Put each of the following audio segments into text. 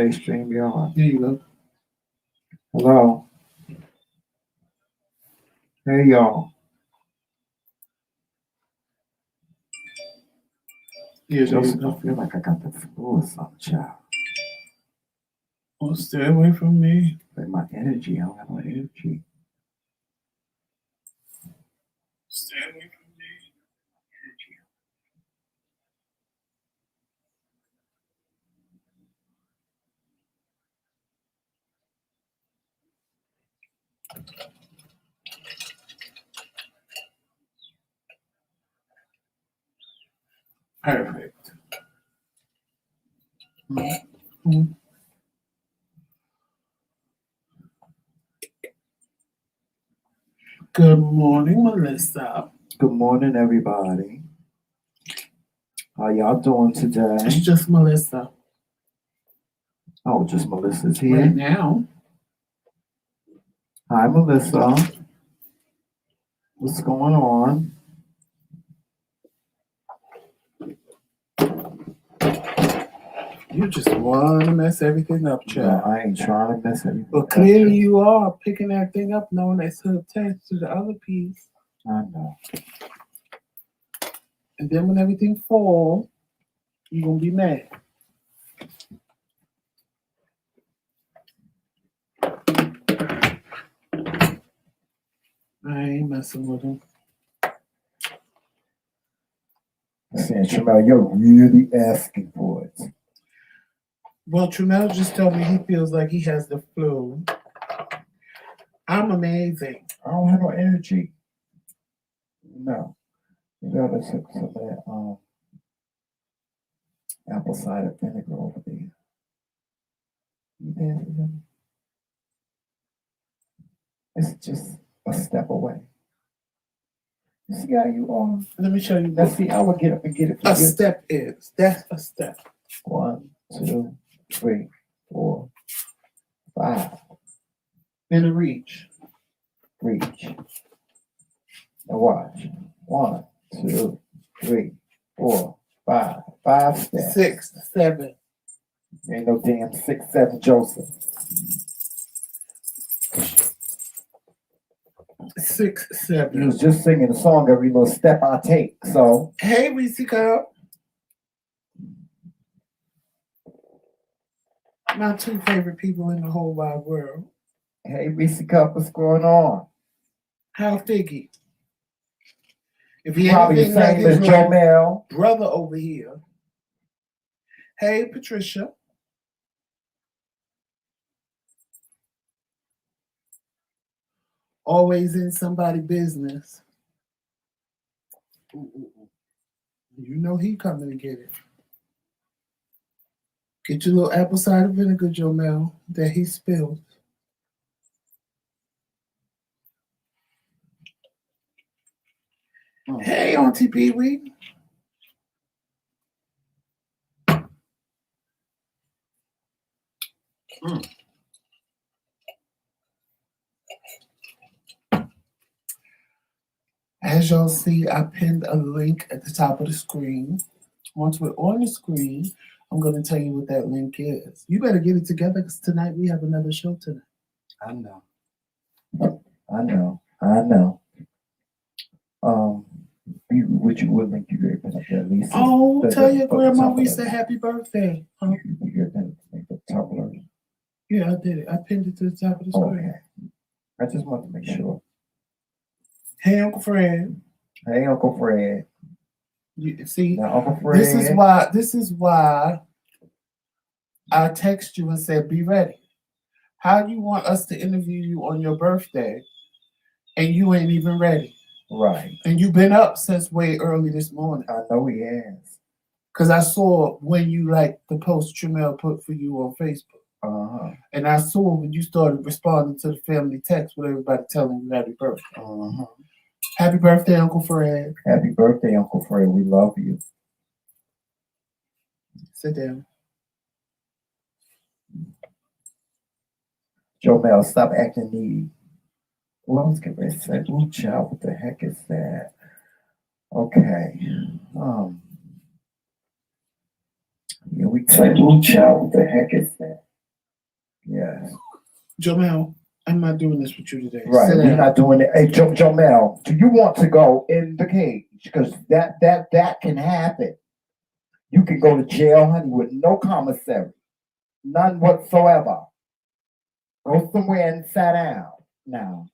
Stream y'all. There you go. Hello. Hey y'all. Yeah, there Joseph, you go. I feel like I got the flu or something, child. Well, stay away from me. Like my energy, I don't have no energy. Stay away from me. Perfect. Mm-hmm. Good morning, Melissa. Good morning, everybody. How y'all doing today? It's just Melissa. Oh, just Melissa's here. Right now. Hi, Melissa. What's going on? You just want to mess everything up, No, child. I ain't trying to mess anything But up. clearly you are picking that thing up knowing that's attached to the other piece. I know. And then when everything falls, you're going to be mad. I ain't messing with him. I'm saying, Tramel, you're really asking for it. Well, Tremel just told me he feels like he has the flu. I'm amazing. I don't have no energy. No. You gotta take some of that apple cider vinegar over there. You there? It's just a step away. You see how you are? Let me show you Now what see, I would get up and get it for a you. step is. That's a step. 1, 2, 3, 4, 5. In a reach. Reach. Now watch. 1, 2, 3, 4, 5. 5 steps. 6, 7. Ain't no damn 6, 7, Joseph. 6, You 7. was just singing a song every little step I take, so. Hey, Reese Cup. My 2 favorite people in the whole wide world. Hey, Reese Cup, what's going on? How Figgy? If he Probably the anything like same as his Joe little Mel. brother over here. Hey, Patricia. Always in somebody's business. You know he coming to get it. Get your little apple cider vinegar, Joe Mel, that he spilled. Hey, Auntie Pee Wee. As y'all see, I pinned a link at the top of the screen. Once we're on the screen, I'm going to tell you what that link is. You better get it together because tonight we have another show tonight. I know. I know. I know. Would you would link you very much at least? Oh, tell your grandma we said happy birthday. Huh? Yeah, I did it. I pinned it to the top of the screen. Okay. I just want to make sure. Hey, Uncle Fred. Hey, Uncle Fred. You see, now, Uncle Fred. This is why I text you and said, be ready. How do you want us to interview you on your birthday and you ain't even ready? Right. And you've been up since way early this morning. I know he has. Because I saw when you like the post Tremel put for you on Facebook. Uh-huh. And I saw when you started responding to the family text with everybody telling you happy birthday. Uh-huh. Happy birthday, Uncle Fred. Happy birthday, Uncle Fred. We love you. Sit down. Joe Mel, stop acting needy. Well, I was getting ready to say, ooh, child, what the heck is that? Okay. Here we go. Ooh, child, what the heck is that? Jamel, I'm not doing this with you today. Right, Sit we're down. not doing it. Hey, Jomel, do you want to go in the cage? Because that can happen. You can go to jail, honey, with no commissary, none whatsoever. Go somewhere and sit down now.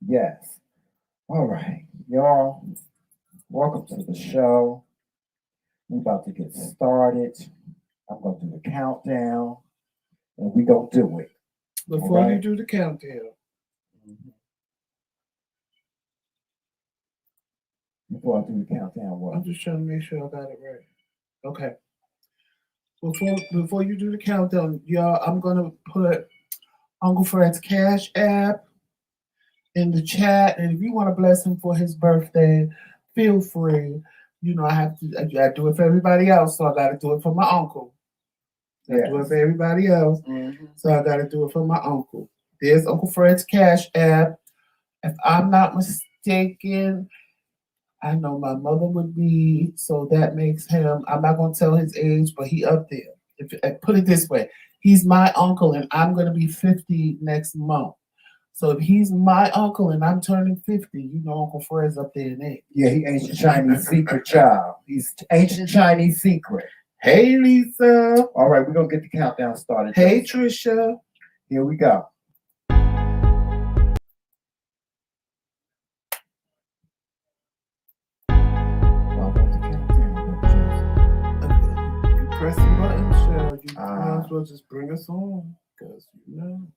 Yes. All right, y'all. Welcome to the show. We're about to get started. I'm gonna do the countdown, and we gonna do it. Before All you right. do the countdown, Before I do the countdown, I'm what? just trying to make sure I got it right. Okay. Before you do the countdown, y'all, I'm gonna put Uncle Fred's Cash App in the chat, and if you want to bless him for his birthday, feel free. You know, I do it for everybody else, so I got to do it for my uncle. I do it Yes. for everybody else, so I got to do it for my uncle. There's Uncle Fred's Cash App. If I'm not mistaken, I know my mother would be, so that makes him. I'm not gonna tell his age, but he up there. If put it this way, he's my uncle, and I'm gonna be 50 next month. So if he's my uncle and I'm turning 50, you know Uncle Fred's up there in age. Yeah, he ancient Chinese secret child. He's ancient Chinese secret. Hey Lisa. All right, we're gonna get the countdown started. Hey Trisha. Here we go. You press the button, Cheryl. You might as well just bring us on, because you know.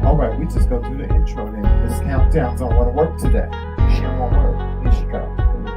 All right, we just go do the intro then. This countdown don't want to work today. She don't want to work. Here she goes. Here we go.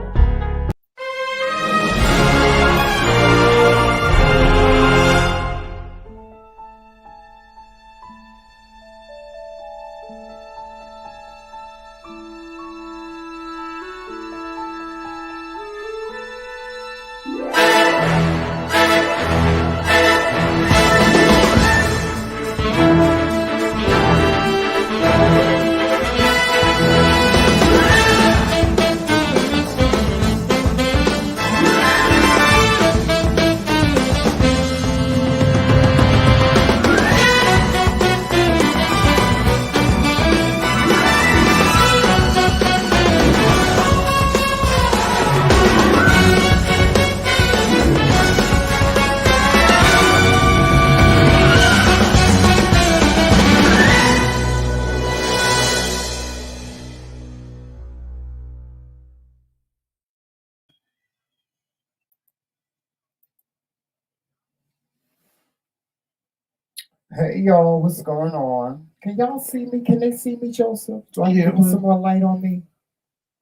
Hey y'all, what's going on? Can y'all see me? Can they see me, Joseph? Do I need to put some more light on me?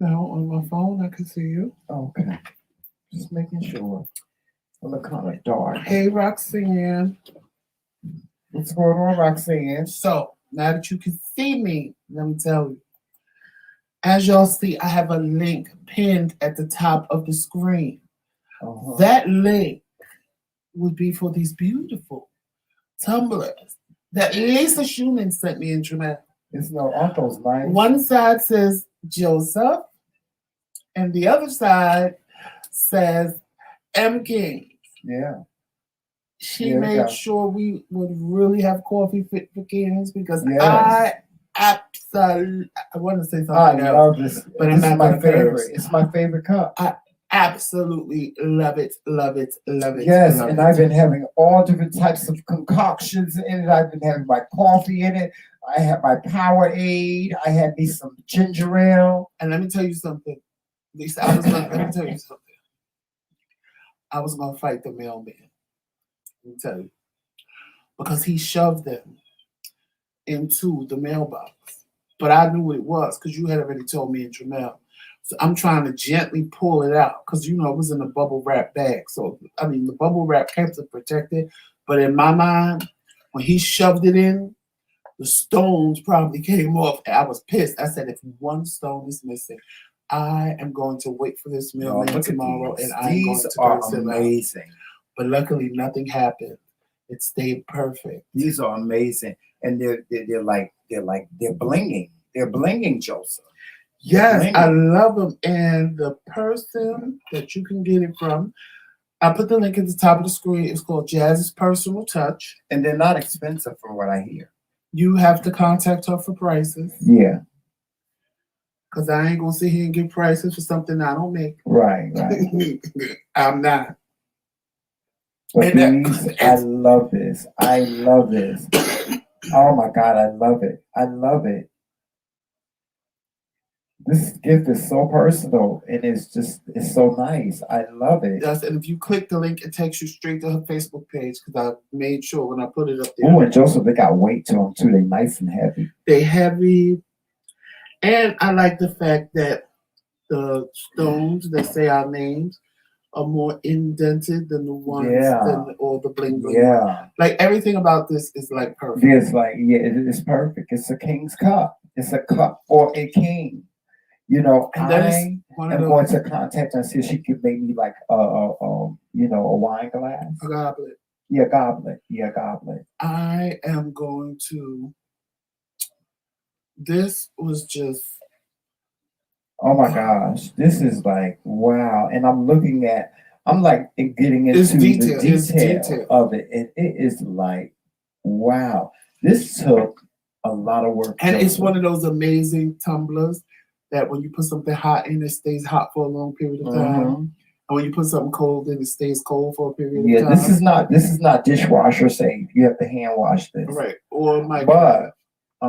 No, on my phone I can see you. Okay. Just making sure. I look kind of dark. Hey Roxanne. What's going on, Roxanne? So now that you can see me, let me tell you. As y'all see, I have a link pinned at the top of the screen. That link would be for these beautiful tumblers that Lisa Schumann sent me in Jamaica. It's no uncle's nice. One side says Joseph, and the other side says MKingz. Yeah. She made sure we would really have coffee fit for Kingz, because I want to say something I love else, this. but This I'm is not my gonna favorite. curse. It's my favorite cup. I absolutely love it, love it, love it. Yes, love and it. I've been having all different types of concoctions in it. I've been having my coffee in it. I have my Powerade. I had me some ginger ale. And let me tell you something, Lisa. Let me tell you something. I was gonna fight the mailman. Let me tell you, because he shoved them into the mailbox. But I knew what it was because you had already told me in Tramel. So I'm trying to gently pull it out because, you know, it was in a bubble wrap bag. So, I mean, the bubble wrap kept it protected. But in my mind, when he shoved it in, the stones probably came off. I was pissed. I said, if one stone is missing, I am going to wait for this mailman tomorrow, and I'm going to curse him amazing. out. But luckily, nothing happened. It stayed perfect. These are amazing, and they're like they're blinging. They're blinging, Joseph. Yes, Blinging. I love them. And the person that you can get it from, I put the link at the top of the screen. It's called Jazz's Personal Touch. And they're not expensive from what I hear. You have to contact her for prices. Yeah. Because I ain't going to sit here and give prices for something I don't make. Right. I'm not. But these, I love this. I love this. Oh my God, I love it. I love it. This gift is so personal and it's so nice. I love it. Yes, and if you click the link, it takes you straight to her Facebook page because I made sure when I put it up there. Oh, and Joseph, they got weight to them too. They're nice and heavy. They're heavy. And I like the fact that the stones that say our names are more indented than the ones than all the bling bling. Yeah. Like everything about this is like perfect. It's like, it's perfect. It's a king's cup. It's a cup for a king. You know, and I am going to contact her and see if she could make me like a wine glass. A goblet. Yeah, goblet. Yeah, goblet. I am going to. This was just. Oh my gosh, this is like wow, and I'm like getting into the detail of it, and it is like wow. This took a lot of work, and it's one of those amazing tumblers that when you put something hot in, it stays hot for a long period of time. And when you put something cold in, it stays cold for a period of time. Yeah, this is not dishwasher safe. You have to hand wash this. Right. Or microwave. But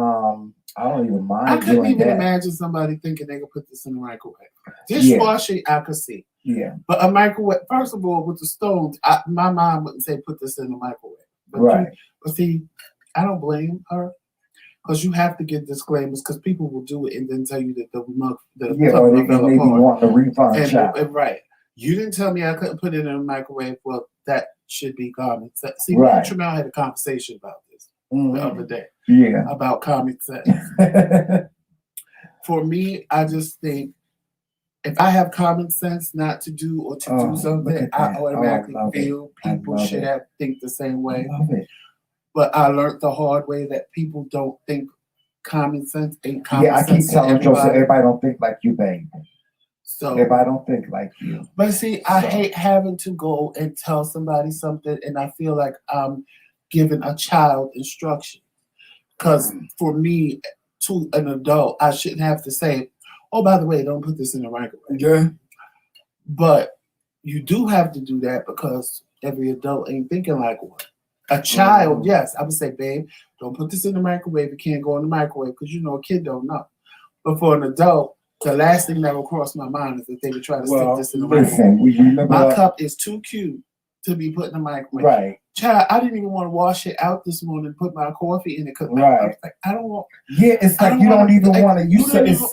I don't even mind. I couldn't even imagine somebody thinking they could put this in the microwave. Dishwasher, I could see. Yeah. But a microwave, first of all, with the stones, my mom wouldn't say put this in the microwave. But but see, I don't blame her. Because you have to get disclaimers because people will do it and then tell you that the or they may be wanting a refund. Right. You didn't tell me I couldn't put it in a microwave. Well, that should be common sense. See, right. Tramel had a conversation about this the other day. Yeah. About common sense. For me, I just think if I have common sense not to do or to do something, I automatically feel people should think the same way. I love it. But I learned the hard way that people don't think common sense ain't common sense. Yeah, I keep telling Joseph, everybody don't think like you, baby. So everybody don't think like you. But see, I hate having to go and tell somebody something, and I feel like I'm giving a child instruction. Because for me, to an adult, I shouldn't have to say, "Oh, by the way, don't put this in the microwave." Yeah. But you do have to do that because every adult ain't thinking like one. A child, yes, I would say, babe, don't put this in the microwave. It can't go in the microwave because, a kid don't know. But for an adult, the last thing that will cross my mind is that they would try to stick this in the microwave. My cup is too cute to be put in the microwave. Right. Child, I didn't even want to wash it out this morning and put my coffee in it. Right. Like, I don't want. Yeah, it's like you don't even want to.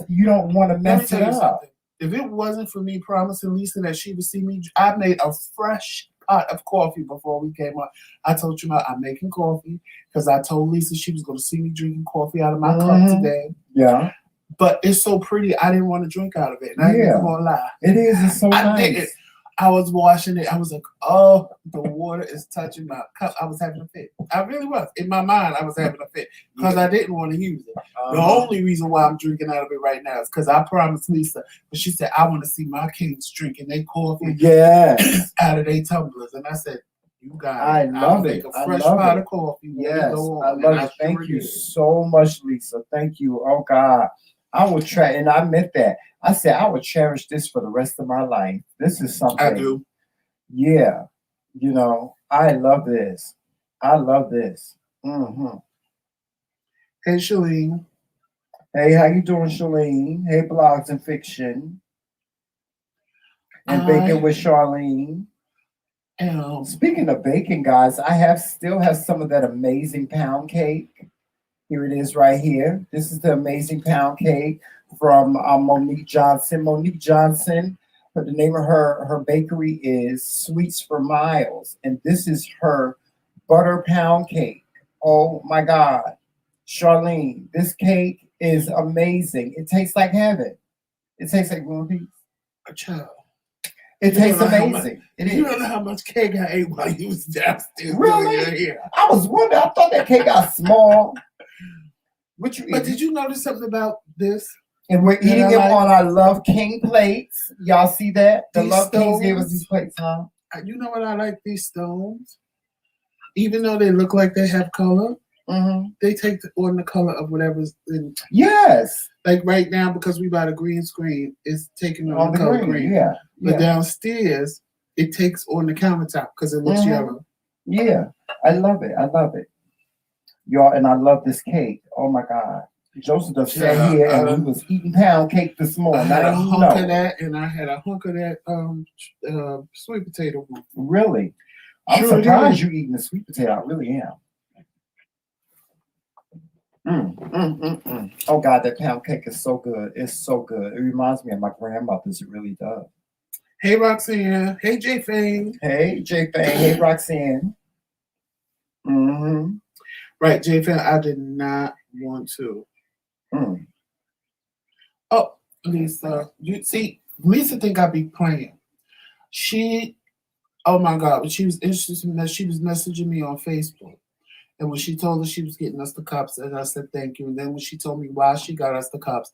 You don't want to mess it up. If it wasn't for me promising Lisa that she would see me, I made a fresh pot of coffee before we came on. I told you I'm making coffee because I told Lisa she was going to see me drinking coffee out of my cup today. Yeah. But it's so pretty, I didn't want to drink out of it. And I ain't even going to lie. It is. It's so nice. I was washing it. I was like, oh, the water is touching my cup. I was having a fit. I really was. In my mind, I was having a fit because I didn't want to use it. The only reason why I'm drinking out of it right now is because I promised Lisa, but she said, I want to see my kids drinking their coffee out of their tumblers. And I said, you got it. I love it. Make a fresh pot of coffee. Yes, I love it. Thank you so much, Lisa. Thank you. Oh, God. I would try, and I meant that. I said I would cherish this for the rest of my life. This is something. I do. Yeah. I love this. I love this. Mm-hmm. Hey, Shalene. Hey, how you doing, Shalene? Hey, Blogs and Fiction. And Baking with Charlene. Speaking of baking, guys, I still have some of that amazing pound cake. Here it is right here. This is the amazing pound cake from Monique Johnson. Monique Johnson, the name of her bakery is Sweets for Miles. And this is her butter pound cake. Oh my God. Charlene, this cake is amazing. It tastes like heaven. It tastes like a child. It tastes amazing. You don't know how much cake I ate while you was downstairs. Really? I was wondering. I thought that cake got small. What you But eating? did you notice something about this? And we're eating I them like- on our Love King plates. Y'all see that? The These Love Kings gave us stones. these plates, huh? You know what I like? These stones, even though they look like they have color, Mm-hmm. they take on the color of whatever's in. Yes. Like right now, because we bought a green screen, it's taking on the color green. Yeah. But Yeah. downstairs, it takes on the countertop because it looks Mhm. yellow. Yeah. I love it. I love it. Y'all, and I love this cake. Oh my God. Joseph just sat Yeah, here and we was eating pound cake this I morning. had I a didn't hunk know. of that, and I had a hunk of that sweet potato one. Really? I'm Sure surprised did. you eating the sweet potato. I really am. Oh God, that pound cake is so good. It's so good. It reminds me of my grandmother's. It really does. Hey, Roxanne. Hey, J Fang. Hey, J Fang. Hey, Roxanne. Mm-hmm. Right, J Fang. I did not want to. Mm. Oh, Lisa. You see, Lisa think I be playing. Oh my God, when she was interested in that, she was messaging me on Facebook. And when she told us she was getting us the cups, and I said thank you. And then when she told me why she got us the cups,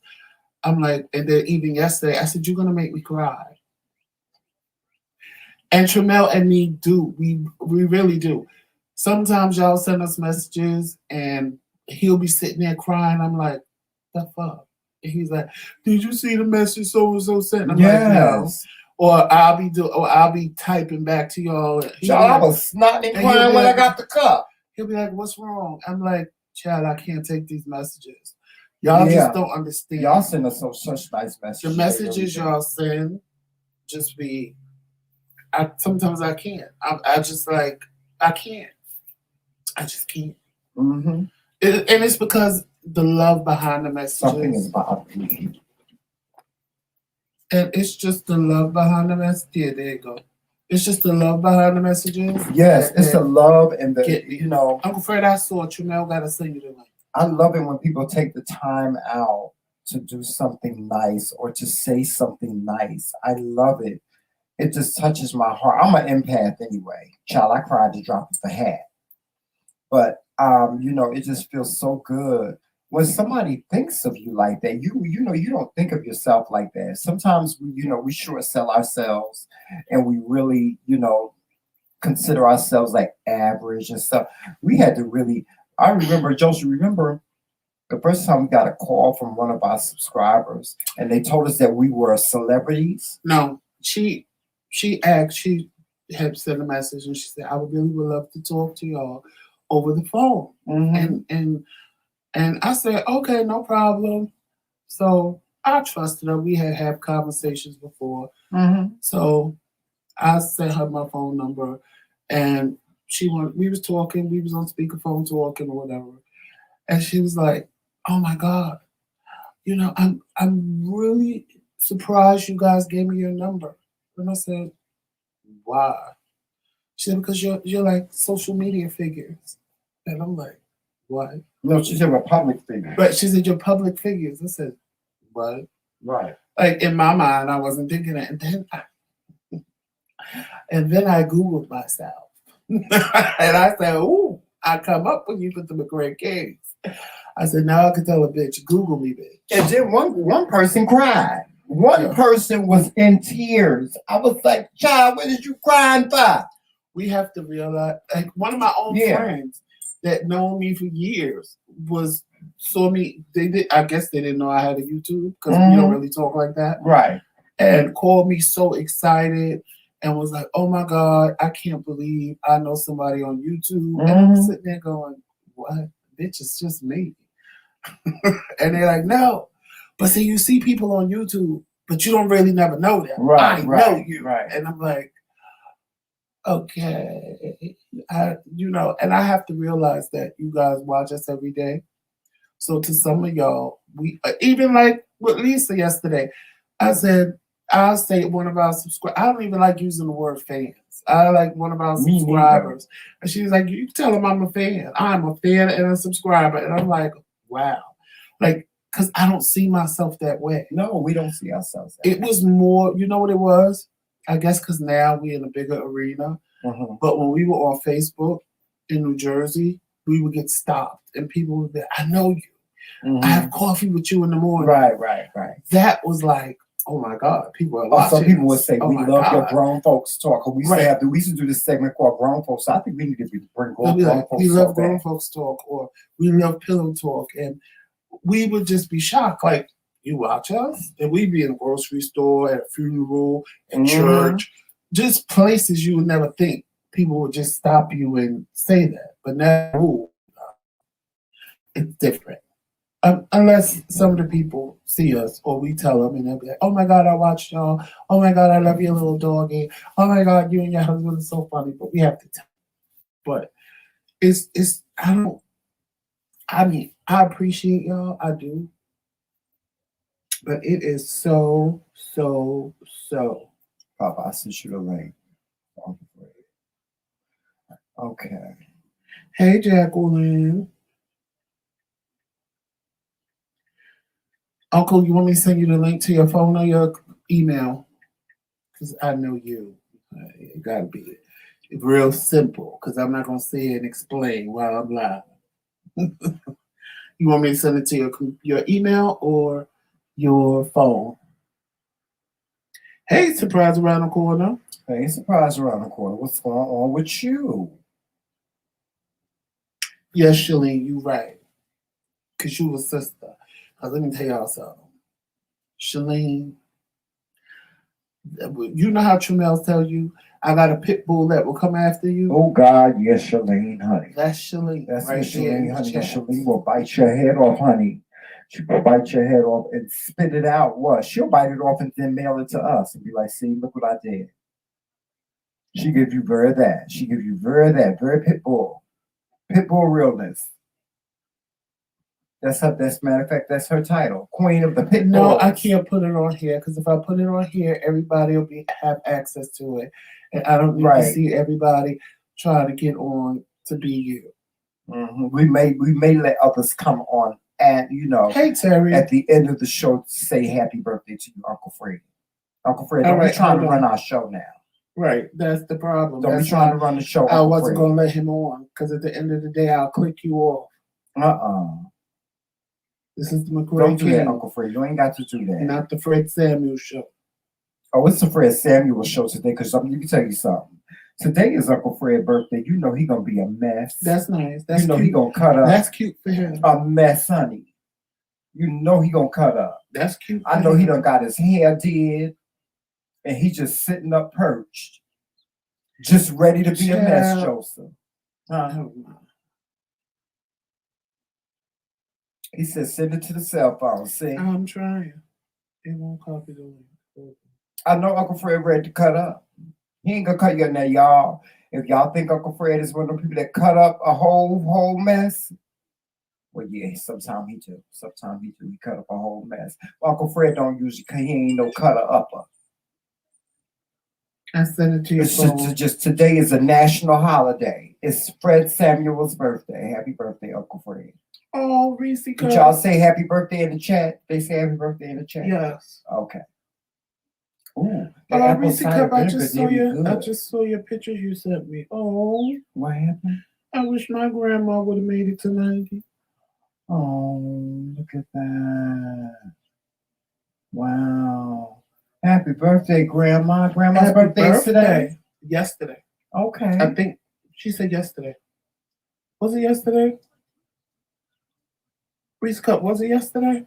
I'm like, and then even yesterday, I said, you're gonna make me cry. And Tramel and me do. We really do. Sometimes y'all send us messages and he'll be sitting there crying. I'm like, the fuck? And he's like, did you see the message so and so sent? I'm like, no. Or I'll be typing back to y'all. Child, I was snotting and crying when I got the cup. He'll be like, what's wrong? I'm like, child, I can't take these messages. Y'all just don't understand. Y'all send us such nice messages. The messages y'all send just be, sometimes I can't. I just like, I can't. I just can't. Mm-hmm. And it's because the love behind the messages. Something is bothering me. And it's just the love behind the message. Yeah, there you go. It's just the love behind the messages. Yes, it's the love and the, you know. I'm afraid I saw Tramel gotta sing it tonight. I love it when people take the time out to do something nice or to say something nice. I love it. It just touches my heart. I'm an empath anyway. Child, I cried to drop of the hat. But you know, it just feels so good when somebody thinks of you like that. You know, you don't think of yourself like that. Sometimes we short sell ourselves and we really, consider ourselves like average and stuff. We had to really, I remember, Joseph, the first time we got a call from one of our subscribers and they told us that we were celebrities? No, she had sent a message and she said, I would love to talk to y'all over the phone. Mm-hmm. And I said, okay, no problem. So I trusted her. We had conversations before. Mm-hmm. So I sent her my phone number and we was talking, we was on speakerphone talking or whatever. And she was like, oh my God, I'm really surprised you guys gave me your number. And I said, why? She said, because you're like social media figures. And I'm like, what? No, she said we're public figures. But she said, you're public figures. I said, what? Right. Like in my mind, I wasn't thinking that. And then I Googled myself. And I said, ooh, I come up when you put the McRae Kingz. I said, now I can tell a bitch, Google me, bitch. And then one person cried. One person was in tears. I was like, child, what did you crying for? We have to realize, like one of my own friends that known me for years saw me. I guess they didn't know I had a YouTube because we don't really talk like that. Right. And called me so excited and was like, oh my God, I can't believe I know somebody on YouTube. And I'm sitting there going, what? Bitch, it's just me. And they're like, no. But see, you see people on YouTube, but you don't really never know them. Right, I know you. Right. And I'm like, okay. And I have to realize that you guys watch us every day. So to some of y'all, we even like with Lisa yesterday, I said, I'll say one of our subscribers. I don't even like using the word fans. I like one of our subscribers. And she was like, you tell them I'm a fan. I'm a fan and a subscriber. And I'm like, wow. Like, because I don't see myself that way. No, we don't see ourselves that way. It was more, you know what it was? I guess because now we're in a bigger arena. Mm-hmm. But when we were on Facebook in New Jersey, we would get stopped. And people would be, I know you. I have coffee with you in the morning. Right. That was like, oh my God, people are Or watching. some people would say, oh we my love God. your grown folks talk. We Right. used to do this segment called Grown Folks. I think we need to bring grown folks We love grown back. folks talk, or we love pillow talk. And we would just be shocked. Like, you watch us? And we'd be in a grocery store, at a funeral, at church, just places you would never think people would just stop you and say that. But now, it's different. Unless some of the people see us or we tell them and they'll be like, oh my God, I watched y'all. Oh my God, I love your little doggy. Oh my God, you and your husband are so funny. But we have to tell. But I appreciate y'all. I do. But it is so. Papa, I sent you the link. Okay. Hey, Jacqueline. Uncle, you want me to send you the link to your phone or your email? Because I know you. It got to be real simple, because I'm not going to say and explain while I'm live. You want me to send it to your email or your phone? Hey, surprise around the corner. Hey, surprise around the corner. What's going on with you? Yes, Shalene, you right. Because you a sister. Because let me tell y'all something. Shalene, you know how Tramel tell you, I got a pit bull that will come after you? Oh, God, yes, Shalene, honey. That's Shalene. That's right Shalene, honey. Chat. Shalene will bite your head off, honey. She will bite your head off and spit it out. What? She'll bite it off and then mail it to us and be like, see, look what I did. She gives you very that. She gives you very that. Very pit bull. Pit bull realness. That's her. That's matter of fact. That's her title, Queen of the Pit Bulls. No, I can't put it on here, because if I put it on here, everybody will have access to it, and I don't need to see everybody trying to get on to be you. We may let others come on, and hey Terry, at the end of the show, say happy birthday to you, Uncle Fred. Uncle Fred, don't be trying to run our show now. Right, that's the problem. Don't be trying to run the show. I wasn't going to let him on, because at the end of the day, I'll click you off. This is the McRae Don't do Kingz. that, Uncle Fred. You ain't got to do that. Not the Fred Samuel show. Oh, it's the Fred Samuel show today, because let me tell you something. Today is Uncle Fred's birthday. You know he gonna be a mess. That's nice. That's cute. He gonna cut up. That's cute for him. A mess, honey. You know he gonna cut up. That's cute. I know he done got his hair did, and he just sitting up perched, just ready to be a mess, Joseph. He said, send it to the cell phone. See? I'm trying. It won't copy the link. I know Uncle Fred ready to cut up. He ain't gonna cut you now, y'all. If y'all think Uncle Fred is one of the people that cut up a whole mess, well, yeah, sometimes he do. Sometimes he do. He cut up a whole mess. Uncle Fred don't usually, cause he ain't no cutter upper. I sent it to you. Just today is a national holiday. It's Fred Samuel's birthday. Happy birthday, Uncle Fred. Oh, Reese. Did y'all say happy birthday in the chat? They say happy birthday in the chat? Yes. Okay. Ooh. Reese Cup, I just saw your pictures you sent me. Oh. What happened? I wish my grandma would have made it to 90. Oh, look at that. Wow. Happy birthday, Grandma. Grandma's birthday is today? Yesterday. Okay. I think she said yesterday. Was it yesterday? Reese Cup, was it yesterday?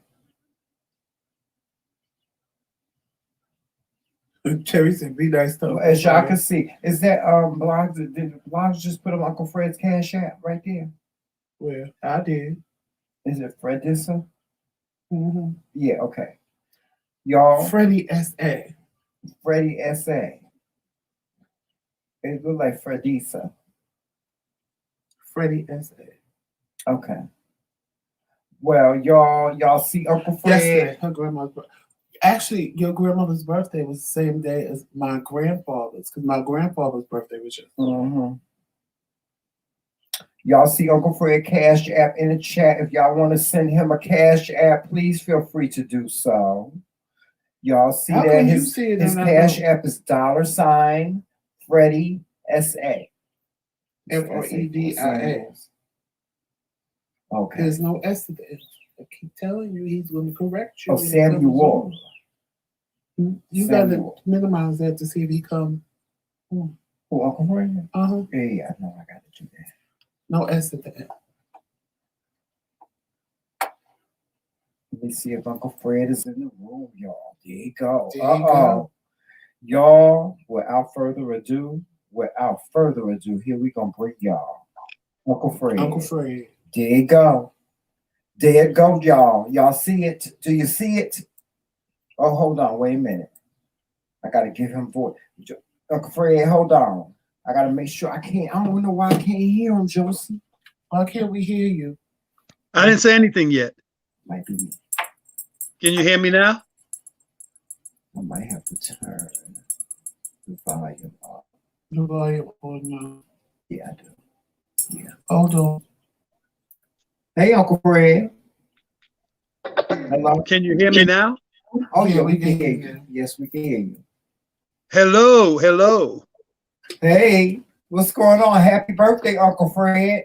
Terry said, be nice to well, as y'all can see, is that blogs? Did blogs just put on Uncle Fred's Cash App right there? Well, I did. Is it Fred Dissa? Mm-hmm. Yeah, okay. Y'all. Freddie S.A. Freddie S.A. It looked like Fredisa. Freddie S.A. Okay. Well, y'all see Uncle Fred? Yesterday, her grandma's birthday. Actually, your grandmother's birthday was the same day as my grandfather's, because my grandfather's birthday was yesterday. Mm-hmm. Y'all see Uncle Fred Cash App in the chat. If y'all want to send him a Cash App, please feel free to do so. Y'all see How that his Cash App is $ Freddie S.A. Fredia. Okay. There's no S to the keep telling you he's going to correct you. Oh, Samuel. You gotta minimize that to see if he come. Who, Uncle Fred? Yeah, I know I got to do that. No S at the end. Let me see if Uncle Fred is in the room, y'all. There you go. There you go. Y'all, without further ado, here we gonna bring y'all Uncle Fred. Uncle Fred. There you go. There you go, y'all. Y'all see it? Do you see it? Oh, hold on. Wait a minute. I gotta give him voice. Uncle Fred, hold on. I gotta make sure I don't know why I can't hear him, Josie. Why can't we hear you? I didn't say anything yet. Might be me. Can you hear me now? I might have to turn the volume up. The volume on now. Yeah, I do. Yeah. Hold on. Hey, Uncle Fred. Hello. Can you hear me now? Oh, yeah, we can hear you. Yes, we can hear you. Hello, hello. Hey, what's going on? Happy birthday, Uncle Fred.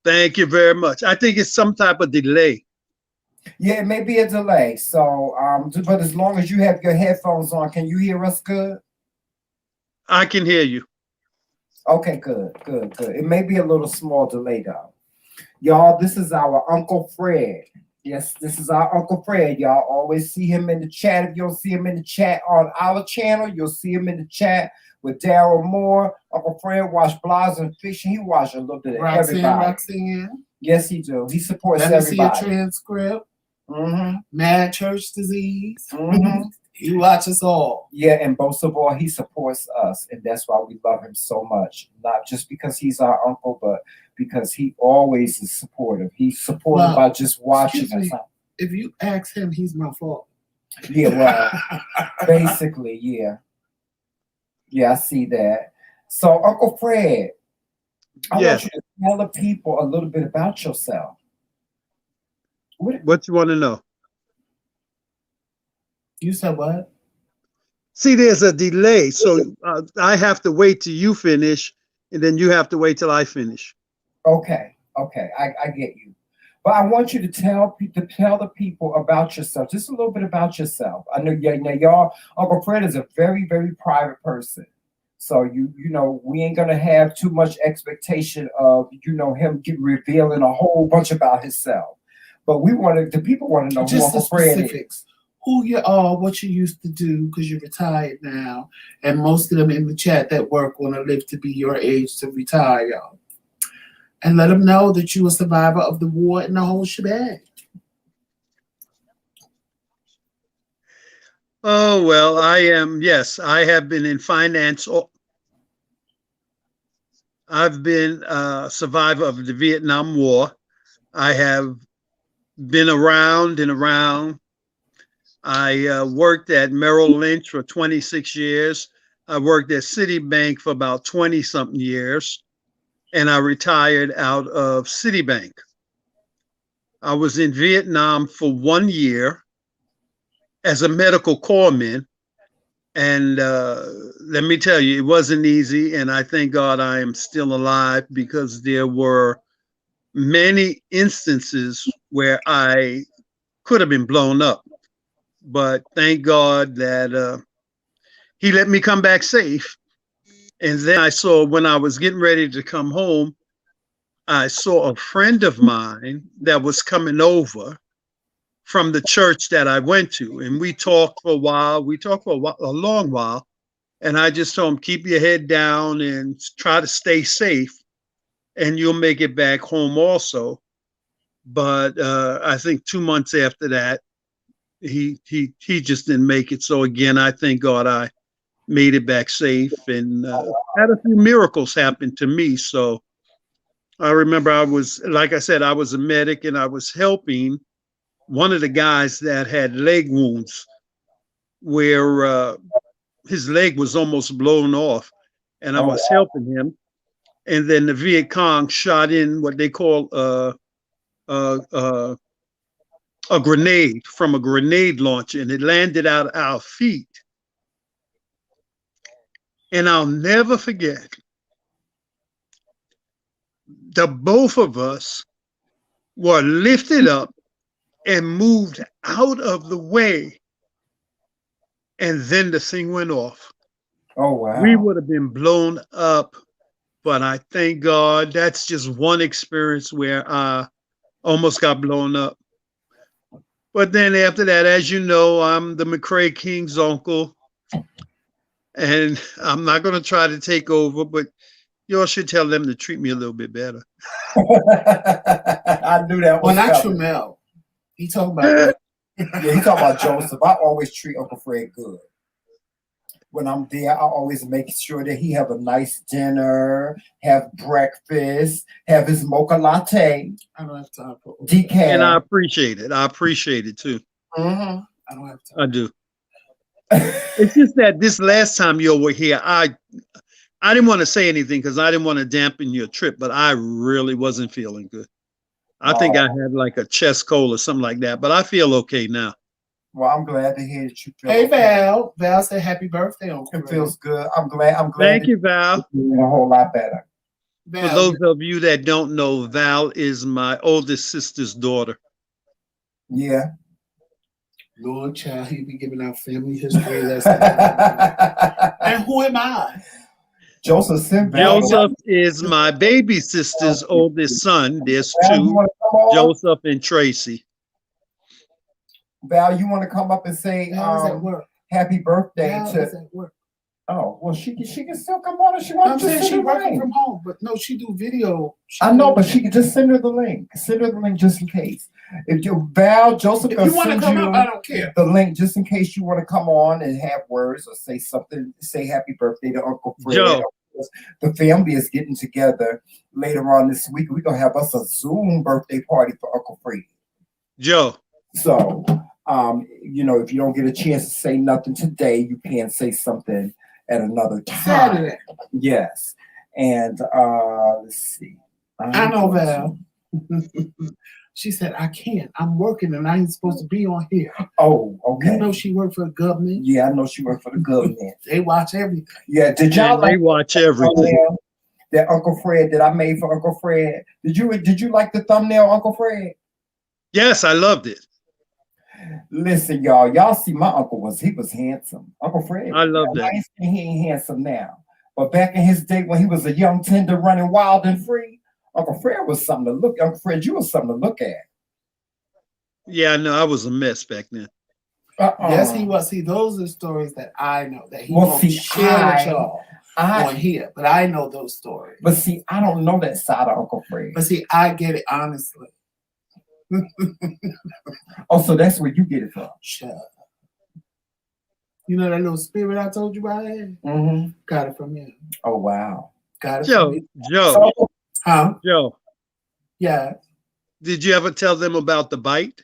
Thank you very much. I think it's some type of delay. Yeah, it may be a delay. So, but as long as you have your headphones on, can you hear us good? I can hear you. Okay, good. It may be a little small delay though. Y'all, this is our Uncle Fred. Yes, this is our Uncle Fred. Y'all always see him in the chat. If you don't see him in the chat on our channel, you'll see him in the chat with Daryl Moore. Uncle Fred watch blogs and fiction. He watch a little bit of everybody. Roxanne. Yes, he do. He supports Let me everybody. see a transcript. Mm-hmm. Mad Church Disease. Mm-hmm. He watches all. Yeah, and most of all, he supports us, and that's why we love him so much. Not just because he's our uncle, but because he always is supportive. He's supportive by just watching us. If you ask him, he's my fault. Yeah, well, basically, yeah. Yeah, I see that. So, Uncle Fred, I want you to tell the people a little bit about yourself. What you want to know? You said what? See, there's a delay, so I have to wait till you finish, and then you have to wait till I finish. Okay, I get you. But I want you to tell the people about yourself, just a little bit about yourself. I know y'all, Uncle Fred is a very, very private person. So you know, we ain't gonna have too much expectation of him revealing a whole bunch about himself. But the people want to know just who Uncle Fred is. Who you are, what you used to do, because you're retired now, and most of them in the chat that work want to live to be your age to retire, y'all. And let them know that you a survivor of the war and the whole shebang. Oh, well, I am. Yes, I have been in finance. I've been a survivor of the Vietnam War. I have been around and around. I worked at Merrill Lynch for 26 years. I worked at Citibank for about 20-something years. And I retired out of Citibank. I was in Vietnam for 1 year as a medical corpsman. And let me tell you, it wasn't easy. And I thank God I am still alive, because there were many instances where I could have been blown up. But thank God that he let me come back safe. And then I saw, when I was getting ready to come home, I saw a friend of mine that was coming over from the church that I went to. And we talked for a while. A long while. And I just told him, keep your head down and try to stay safe, and you'll make it back home also. But I think 2 months after that, he just didn't make it. So again, I thank God I made it back safe, and had a few miracles happen to me. So I remember I was a medic, and I was helping one of the guys that had leg wounds where his leg was almost blown off, and I was helping him. And then the Viet Cong shot in what they call a grenade from a grenade launcher, and it landed at our feet. And I'll never forget, the both of us were lifted up and moved out of the way. And then the thing went off. Oh, wow. We would have been blown up. But I thank God that's just one experience where I almost got blown up. But then after that, as you know, I'm the McRae Kingz uncle. And I'm not going to try to take over, but y'all should tell them to treat me a little bit better. I knew that was Well, not coming. Emil. He talking about Yeah, he talking about Joseph. I always treat Uncle Fred good. When I'm there, I always make sure that he have a nice dinner, have breakfast, have his mocha latte, I don't have time for decaf. And I appreciate it. I appreciate it too. I don't have time. I do. It's just that this last time you were here, I didn't want to say anything because I didn't want to dampen your trip, but I really wasn't feeling good. I think I had like a chest cold or something like that, but I feel okay now. Well, I'm glad to hear that you feel Hey, okay. Val. Val said happy birthday, Uncle. It feels good. I'm glad. Thank you, Val. You're feeling a whole lot better. Val, For those of you that don't know, Val is my oldest sister's daughter. Yeah. Lord child, he be giving out family history. And who am I? Joseph sent Val. Joseph is my baby sister's oldest son. There's Val, you two, want to come on? Joseph and Tracy. Val, you want to come up and say Val is at work. happy birthday Val to? is at work. Oh, well, she can still come on if she I'm wants to. saying Send she her the working link. from home, but no, she do video. I know, but she can just send her the link. Send her the link just in case. If you Val, Joseph, If gonna you want to send come you up, I don't care. the link just in case you want to come on and have words or say something. Say happy birthday to Uncle Fred. Joe. The family is getting together later on this week. We're gonna have us a Zoom birthday party for Uncle Fred. Joe. So, if you don't get a chance to say nothing today, you can say something at another time. Saturday. Yes. And let's see. I know, Val. She said, I can't. I'm working and I ain't supposed to be on here. Oh, okay. You know she worked for the government. Yeah, I know she worked for the government. They watch everything. Yeah, did y'all And they watch everything. thumbnail that Uncle Fred that I made for Uncle Fred? Did you like the thumbnail, Uncle Fred? Yes, I loved it. Listen, y'all see my uncle he was handsome. Uncle Fred. I love that. I ain't saying he ain't handsome now. But back in his day when he was a young tender running wild and free, Uncle Fred was something to look. Uncle Fred, you was something to look at. Yeah, I know. I was a mess back then. Yes, he was. See, those are stories that I know that he Well, won't see, share with y'all I on here. But I know those stories. but see, I don't know that side of Uncle Fred. But see, I get it honestly. Oh, so that's where you get it from. Shut up. You know that little spirit I told you I had? Mm-hmm. Got it from him. Oh, wow. Got it Joe, from him. Joe, Huh? Joe, Yeah. did you ever tell them about the bite?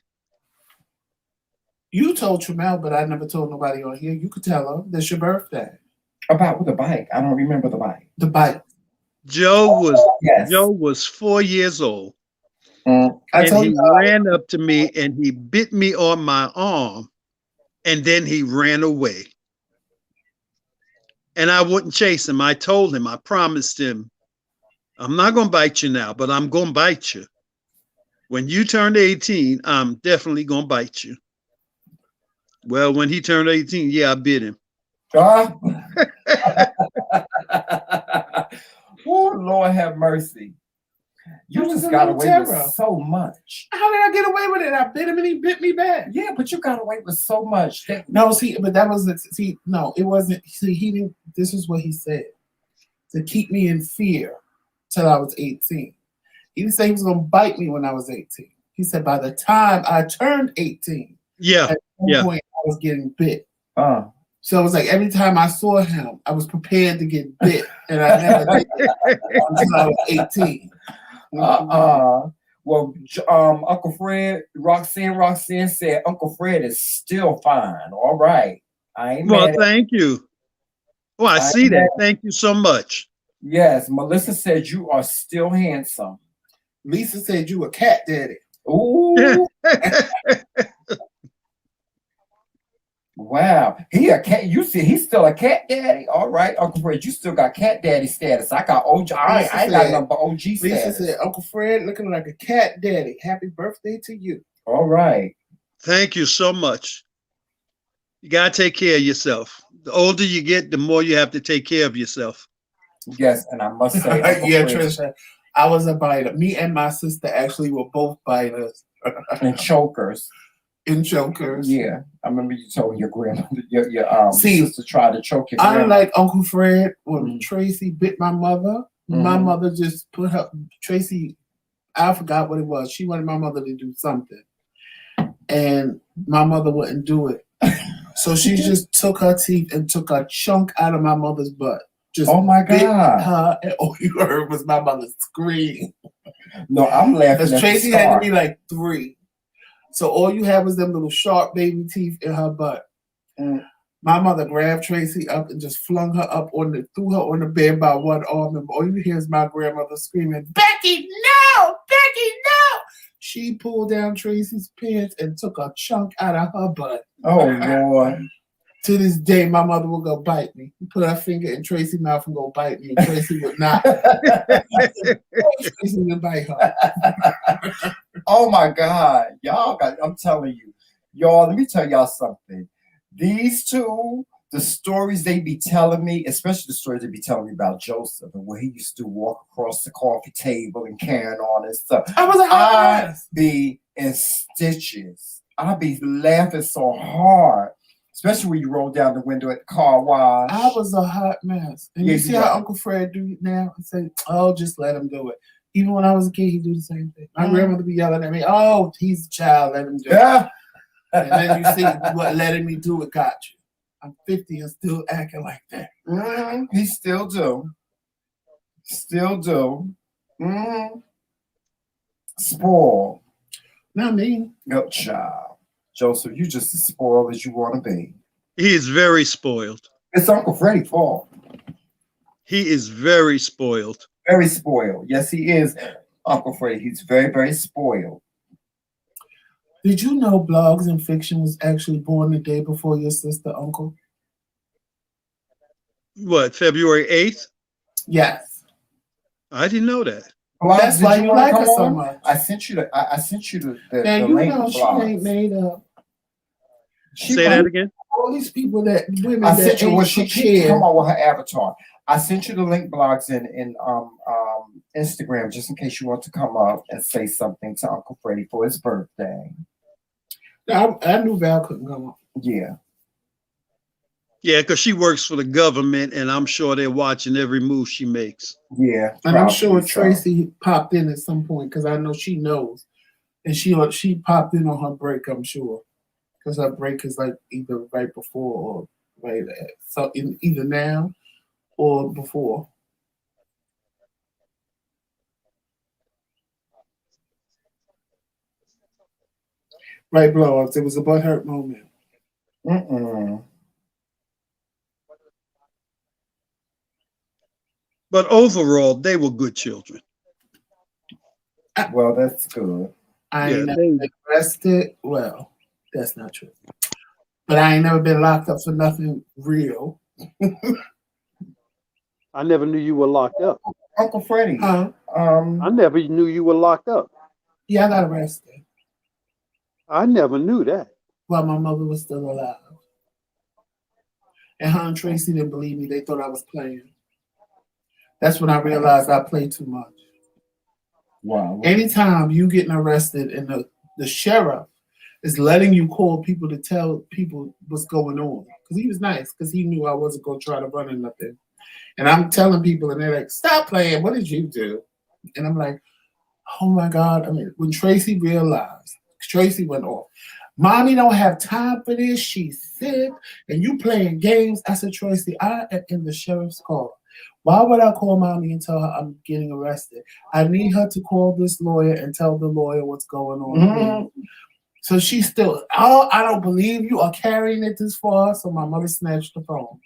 You told Tramel, but I never told nobody on here. You could tell her. That's your birthday. About the bike. I don't remember the bike. The bite. Joe Yes. was 4 years old. I And told he you. ran up to me and he bit me on my arm and then he ran away. And I wouldn't chase him. I told him, I promised him, I'm not going to bite you now, but I'm going to bite you. When you turn 18, I'm definitely going to bite you. Well, when he turned 18, yeah, I bit him. Oh, Lord have mercy. You It was just a got little away terror. with so much. How did I get away with it? I bit him and he bit me back. Yeah, but you got away with so much. No, see, but that was no, it wasn't. See, he didn't. This is what he said to keep me in fear till I was 18. He didn't say he was going to bite me when I was 18. He said by the time I turned 18, Yeah, at some point I was getting bit. So it was like every time I saw him, I was prepared to get bit, and I never did until I was 18. Well, Uncle Fred, Roxanne said Uncle Fred is still fine. All right. I ain't well, mad at thank you. Well, I see that. Thank you so much. Yes, Melissa said you are still handsome. Lisa said you a cat daddy. Ooh. Wow. He a cat. You see, he's still a cat daddy. All right, Uncle Fred, you still got cat daddy status. I got OG. I ain't got nothing but OG Lisa status. said, Uncle Fred looking like a cat daddy. Happy birthday to you. All right. Thank you so much. You gotta take care of yourself. The older you get, the more you have to take care of yourself. Yes, and I must say, Uncle Yeah, Fred, Trisha, I was a biter. Me and my sister actually were both biters and chokers. and chokers. Yeah, I remember you told your grandmother, your See, sister tried to choke your grandma. unlike Uncle Fred, when Tracy bit my mother, my mother just put her Tracy. I forgot what it was. She wanted my mother to do something, and my mother wouldn't do it. So she just took her teeth and took a chunk out of my mother's butt. Just Oh my bit God. her, and all you heard was my mother scream. No, I'm laughing. Because Tracy had to be like 3. So all you had was them little sharp baby teeth in her butt. My mother grabbed Tracy up and just flung her up threw her on the bed by one arm. And all you hear is my grandmother screaming, "Becky, no! Becky, no!" She pulled down Tracy's pants and took a chunk out of her butt. Oh Lord. To this day, my mother would go bite me. Put her finger in Tracy's mouth and go bite me. And Tracy would not. Tracy would bite her. Oh my God. I'm telling you. Y'all, let me tell y'all something. These two, the stories they be telling me, especially the stories they be telling me about Joseph and where he used to walk across the coffee table and carrying on and stuff. I'd be in stitches. I'd be laughing so hard. Especially when you roll down the window at the car wash. I was a hot mess. And you see how Uncle Fred do it now? I say, oh, just let him do it. Even when I was a kid, he'd do the same thing. My grandmother be yelling at me, oh, he's a child, let him do it. And then you see what letting me do it got you. I'm 50 and still acting like that. He still do. Still do. Spoiled. Not me. Yo, child. Joseph, you just as spoiled as you want to be. He is very spoiled. It's Uncle Freddie's fault. He is very spoiled. Very spoiled. Yes, he is, Uncle Freddie. He's very, very spoiled. Did you know Blogs and Fiction was actually born the day before your sister, Uncle? What, February 8th? Yes. I didn't know that. That's why you like her so much. I sent you the now the you link. know she ain't made up. Say that again. All these people that women I that sent you ain't what she come on with her avatar. I sent you the link blogs in Instagram just in case you want to come up and say something to Uncle Freddie for his birthday. I knew Val couldn't come up. Yeah. Yeah, because she works for the government, and I'm sure they're watching every move she makes. Yeah. And I'm sure Tracy popped in at some point because I know she knows. And she popped in on her break, I'm sure. Because her break is like either right before or right at. So either now or before. Right, Blogs. It was a butthurt moment. But overall, they were good children. Well, that's good. I ain't never been arrested. Well, that's not true. But I ain't never been locked up for nothing real. I never knew you were locked up. Uncle Freddie. Huh? I never knew you were locked up. Yeah, I got arrested. I never knew that. While my mother was still alive. And her and Tracy didn't believe me. They thought I was playing. That's when I realized I play too much. Wow. Anytime you getting arrested and the sheriff is letting you call people to tell people what's going on. Because he was nice, because he knew I wasn't going to try to run in nothing. And I'm telling people, and they're like, stop playing. What did you do? And I'm like, oh my God. I mean, when Tracy realized, Tracy went off. Mommy don't have time for this. She's sick. And you playing games. I said, Tracy, I am in the sheriff's car. Why would I call mommy and tell her I'm getting arrested? I need her to call this lawyer and tell the lawyer what's going on. So she's still, oh, I don't believe you are carrying it this far. So my mother snatched the phone.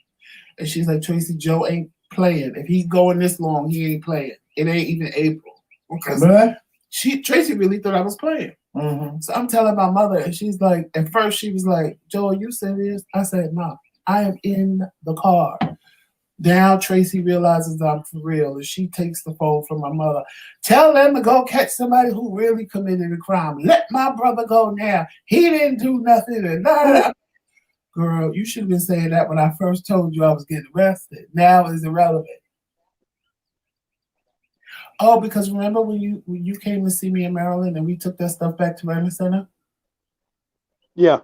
And she's like, Tracy, Joe ain't playing. If he's going this long, he ain't playing. It ain't even April. Because Tracy really thought I was playing. So I'm telling my mother, and she's like, at first she was like, Joe, are you serious? I said, Mom, I am in the car. Now Tracy realizes I'm for real, and she takes the phone from my mother. Tell them to go catch somebody who really committed a crime. Let my brother go now. He didn't do nothing. And girl, you should have been saying that when I first told you I was getting arrested. Now it's irrelevant. Oh, because remember when you came to see me in Maryland and we took that stuff back to Rhema Center? Yeah.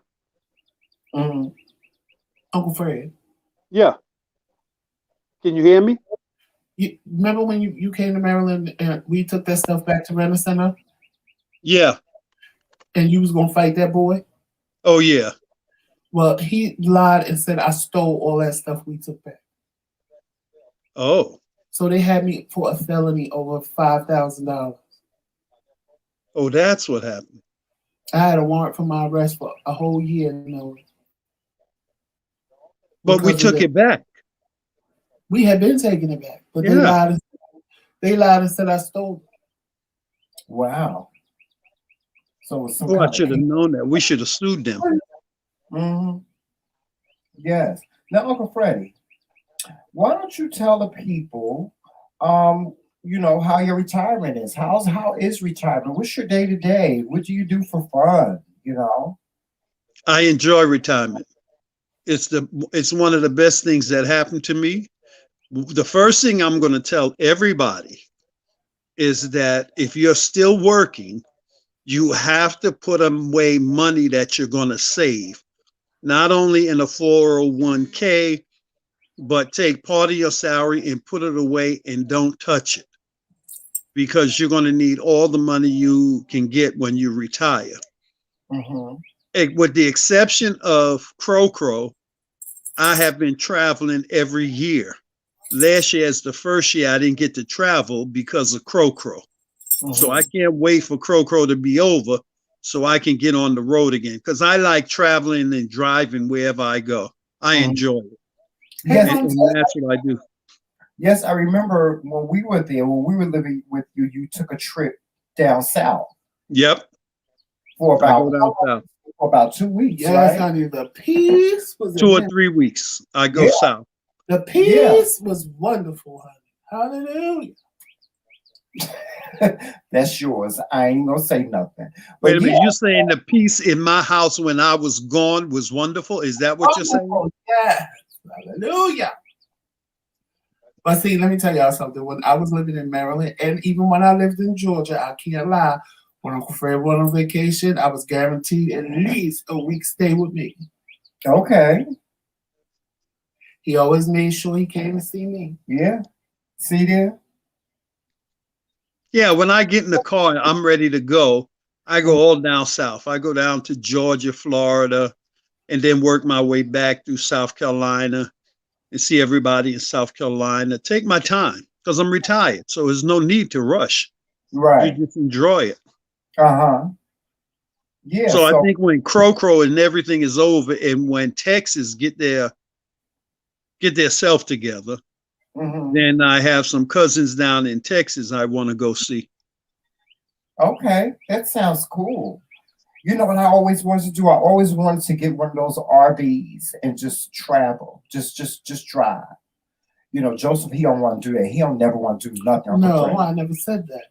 Mm-hmm. Uncle Fred. Yeah. Can you hear me? You remember when you came to Maryland and we took that stuff back to Rhema Center? Yeah. And you was gonna fight that boy? Oh yeah. Well, he lied and said I stole all that stuff we took back. Oh. So they had me for a felony over $5,000. Oh, that's what happened. I had a warrant for my arrest for a whole year. But we took it back. We had been taking it back, but Yeah. they lied and said I stole it. Wow. So it's some Oh, I kind should have of known that. We should have sued them. Mm-hmm. Yes. Now, Uncle Freddie, why don't you tell the people, how your retirement is? How is retirement? What's your day to day? What do you do for fun? I enjoy retirement. It's one of the best things that happened to me. The first thing I'm going to tell everybody is that if you're still working, you have to put away money that you're going to save, not only in a 401k, but take part of your salary and put it away and don't touch it, because you're going to need all the money you can get when you retire. Mm-hmm. With the exception of Crow, I have been traveling every year. Last year, as the first year, I didn't get to travel because of Crow. Mm-hmm. So I can't wait for Crow to be over so I can get on the road again, because I like traveling and driving wherever I go. I enjoy it. Yes, and that's what I do. Yes, I remember when we were there, when we were living with you, you took a trip down south. Yep. For about, down south. For about 2 weeks. Yes, right? honey, the peace was 2 or 3 weeks. I go south. The peace was wonderful, honey. Hallelujah. That's yours. I ain't gonna say nothing. Wait a minute, you're saying the peace in my house when I was gone was wonderful? Is that what you're saying? Yes. Hallelujah. But see, let me tell y'all something. When I was living in Maryland, and even when I lived in Georgia, I can't lie, when Uncle Fred went on vacation, I was guaranteed at least a week stay with me. Okay. He always made sure he came to see me. Yeah. See there? Yeah, when I get in the car and I'm ready to go, I go all down south. I go down to Georgia, Florida, and then work my way back through South Carolina and see everybody in South Carolina. Take my time because I'm retired. So there's no need to rush. Right. You just enjoy it. Uh-huh. Yeah. So I think when Crow and everything is over, and when Texas get their self together, then I have some cousins down in Texas I want to go see. Okay, that sounds cool. You know what I always wanted to do? I always wanted to get one of those RVs and just travel, just drive. Joseph, he don't want to do that. He don't never want to do nothing. No, I never said that.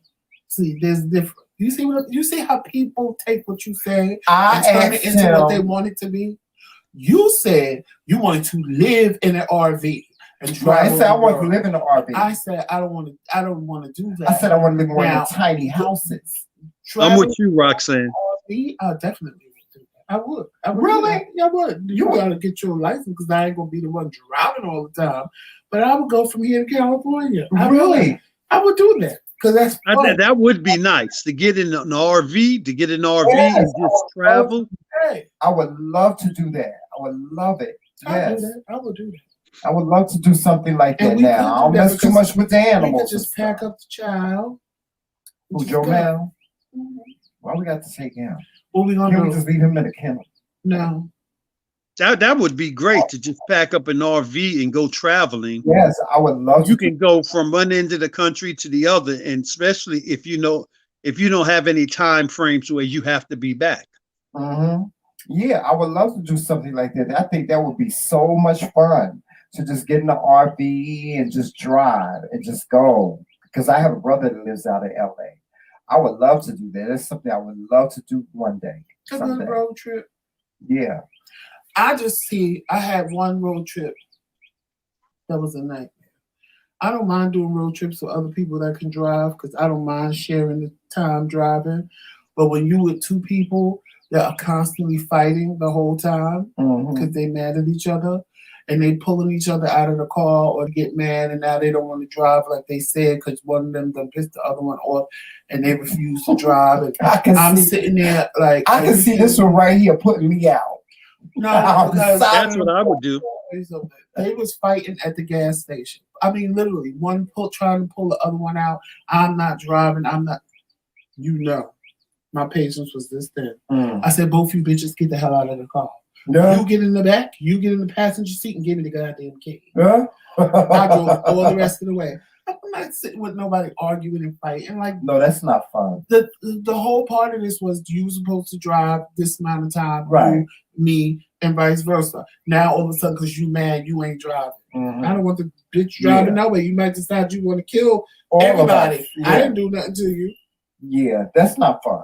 See, there's different. You see how people take what you say and turn it into what they want it to be? You said you wanted to live in an RV and drive. I said I want to live in an RV. I said I don't want to do that. I said I want to live in one of the tiny houses. I'm with you, Roxanne. RV, I definitely would do that. I would. Really? Yeah, I would. You gotta get your license because I ain't gonna be the one driving all the time. But I would go from here to California. Really? I would do that. Because that's fun. That would be nice to get in an RV, and just travel. I would love to do that. I would love it. Yes. I would do that. I would love to do something like that now. I don't mess too much with the animals. We could just pack up the child. Who, Joe Mel? Why we got to take him? What we gonna do? We just leave him in the kennel? No. That would be great to just pack up an RV and go traveling. Yes, I would love to. You can go from one end of the country to the other, and especially if you don't have any time frames where you have to be back. Yeah, I would love to do something like that. I think that would be so much fun to just get in the RV and just drive and just go. Because I have a brother that lives out of LA. I would love to do that. It's something I would love to do one day. A Someday. good road trip. Yeah. I had one road trip that was a nightmare. I don't mind doing road trips with other people that can drive because I don't mind sharing the time driving. But when you with two people that are constantly fighting the whole time because they mad at each other and they pulling each other out of the car or get mad and now they don't want to drive like they said because one of them done pissed the other one off and they refuse to drive. And I'm sitting there like I can see this one right here putting me out. No, because that's what I would do. They was fighting at the gas station. I mean, literally, one trying to pull the other one out. I'm not driving. I'm not. My patience was this thin. I said, both you bitches get the hell out of the car. You get in the back. You get in the passenger seat and give me the goddamn key. I drove all the rest of the way. I'm not sitting with nobody arguing and fighting. Like, no, that's not fun. The whole part of this was you were supposed to drive this amount of time, right? You, me, and vice versa. Now all of a sudden, because you mad, you ain't driving. I don't want the bitch driving no way. You might decide you want to kill everybody. I didn't do nothing to you. Yeah, that's not fun.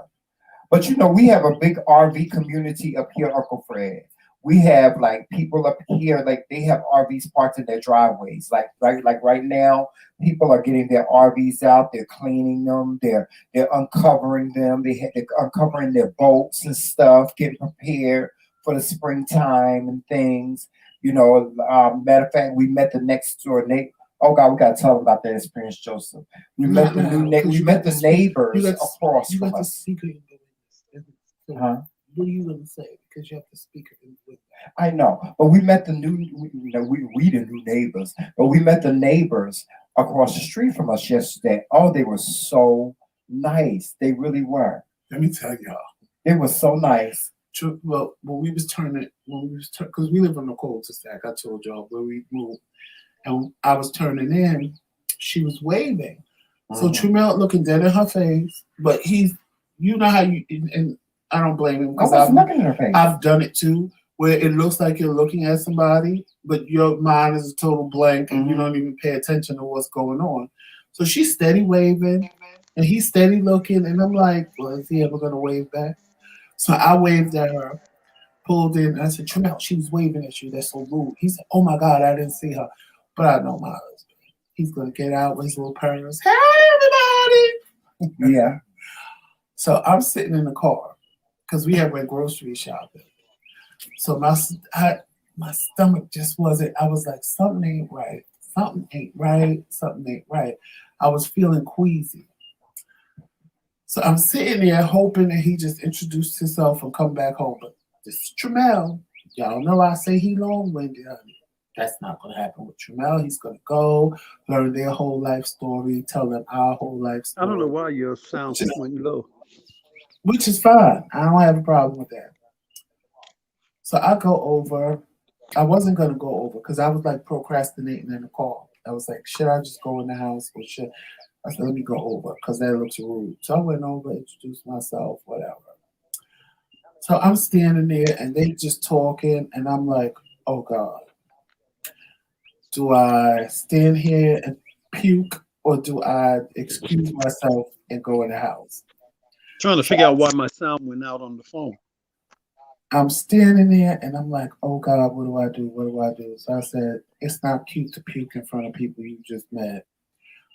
But we have a big RV community up here, Uncle Fred. We have like people up here, like they have RVs parked in their driveways. Like right now, people are getting their RVs out. They're cleaning them. They're uncovering them. They're uncovering their boats and stuff, getting prepared for the springtime and things. Matter of fact, we met the next door neighbor. Oh God, we gotta tell them about that experience, Joseph. We met the neighbors across from us. What are you going to say? Because you have to speak it with them. I know, but we met the we the new neighbors, but we met the neighbors across the street from us yesterday. Oh, they were so nice. They really were. Let me tell y'all. It was so nice. Well, because we live on the cul-de-sac, I told y'all where we moved, and I was turning in, she was waving. So Tremel looking dead in her face, but how you, and I don't blame him because I've done it too, where it looks like you're looking at somebody, but your mind is a total blank and you don't even pay attention to what's going on. So she's steady waving and he's steady looking, and I'm like, well, is he ever going to wave back? So I waved at her, pulled in, and I said, Tremel, she was waving at you. That's so rude. He said, oh my God, I didn't see her. But I know my husband. He's going to get out with his little purse. Hey, everybody. Yeah. So I'm sitting in the car because we went grocery shopping. So my stomach just wasn't, I was like, something ain't right. Something ain't right. Something ain't right. I was feeling queasy. So I'm sitting there hoping that he just introduced himself and come back home. But this is Tremel. Y'all know I say he long-winded, honey. That's not going to happen with Tremel. He's going to go, learn their whole life story, tell them our whole life story. I don't know why your sound went low. Which is fine. I don't have a problem with that. So I go over. I wasn't going to go over because I was like procrastinating in the car. I was like, should I just go in the house or should I said, let me go over because that looks rude. So I went over, introduced myself, whatever. So I'm standing there and they just talking and I'm like, oh God. Do I stand here and puke or do I excuse myself and go in the house? Trying to figure out why my sound went out on the phone. I'm standing there and I'm like, oh God, what do I do? What do I do? So I said, it's not cute to puke in front of people you just met.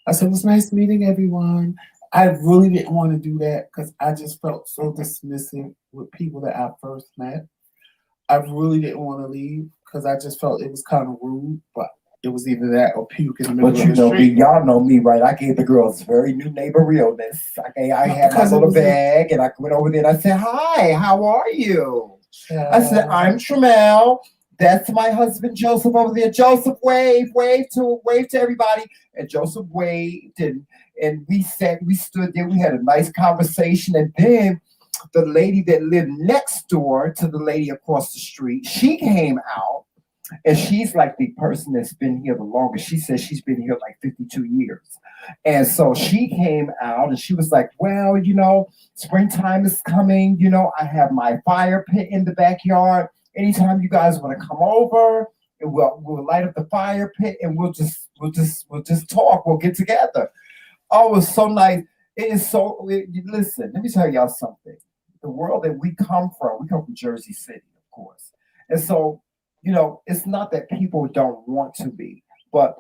I said, it was nice meeting everyone. I really didn't want to do that because I just felt so dismissive with people that I first met. I really didn't want to leave because I just felt it was kind of rude, but it was either that or puke in the middle of the street. Y'all know me, right? I gave the girls very new neighbor realness. I had my little bag and I went over there and I said, hi, how are you? I said, I'm Tremel. That's my husband, Joseph, over there. Joseph, wave to everybody. And Joseph waved and we stood there. We had a nice conversation. And then the lady that lived next door to the lady across the street, she came out. And she's like the person that's been here the longest. She says she's been here like 52 years. And so she came out and she was like, well, springtime is coming. I have my fire pit in the backyard. Anytime you guys want to come over and we'll light up the fire pit, and we'll just talk. We'll get together. Oh, it's so nice. It is so. Listen, let me tell y'all something. The world that we come from Jersey City, of course, and so it's not that people don't want to be, but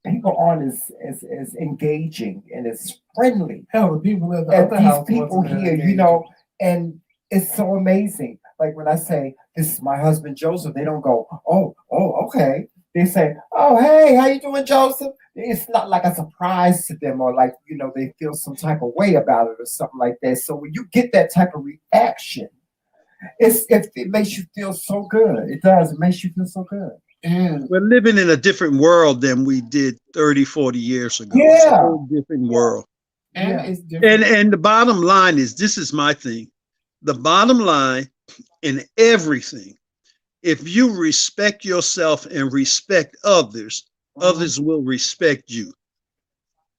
people aren't as engaging and as friendly. Hell, the people at the And other these house people wasn't here, engaging. and it's so amazing. Like when I say this is my husband Joseph, they don't go, oh, okay. They say, oh, hey, how you doing, Joseph? It's not like a surprise to them, or like they feel some type of way about it or something like that. So when you get that type of reaction, it makes you feel so good. It does. It makes you feel so good. And We're living in a different world than we did 30, 40 years ago. Yeah. It's a whole different world. it's different. And the bottom line is, this is my thing. The bottom line in everything, if you respect yourself and respect others, others will respect you.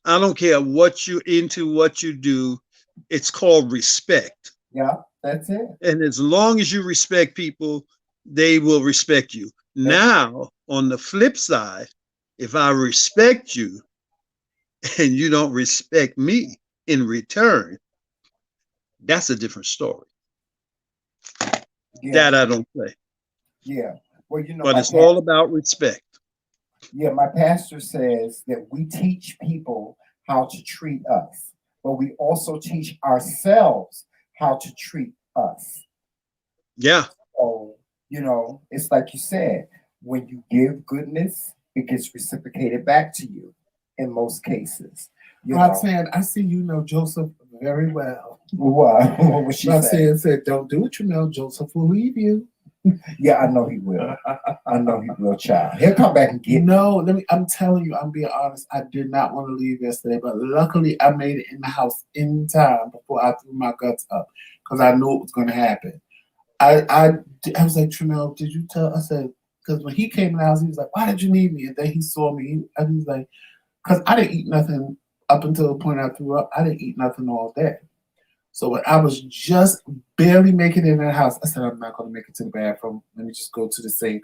I don't care what you're into, what you do. It's called respect. Yeah, that's it. And as long as you respect people, they will respect you. Now, on the flip side, if I respect you and you don't respect me in return, that's a different story. Yeah. That I don't play. Yeah. Well, But it's all about respect. Yeah, my pastor says that we teach people how to treat us, but we also teach ourselves how to treat us. Yeah. So, it's like you said, when you give goodness, it gets reciprocated back to you in most cases. Roxanne, I see Joseph very well. What was she saying? Roxanne said, don't do it, Joseph will leave you. Yeah, I know he will. I know he will, child. He'll come back and get No, I'm telling you, I'm being honest. I did not want to leave yesterday, but luckily I made it in the house in time before I threw my guts up because I knew it was going to happen. I was like, Trinell, did you tell? I said, because when he came in the house, he was like, why did you need me? And then he saw me, and he was like, because I didn't eat nothing up until the point I threw up. I didn't eat nothing all day. So when I was just barely making it in the house, I said, I'm not going to make it to the bathroom. Let me just go to the sink.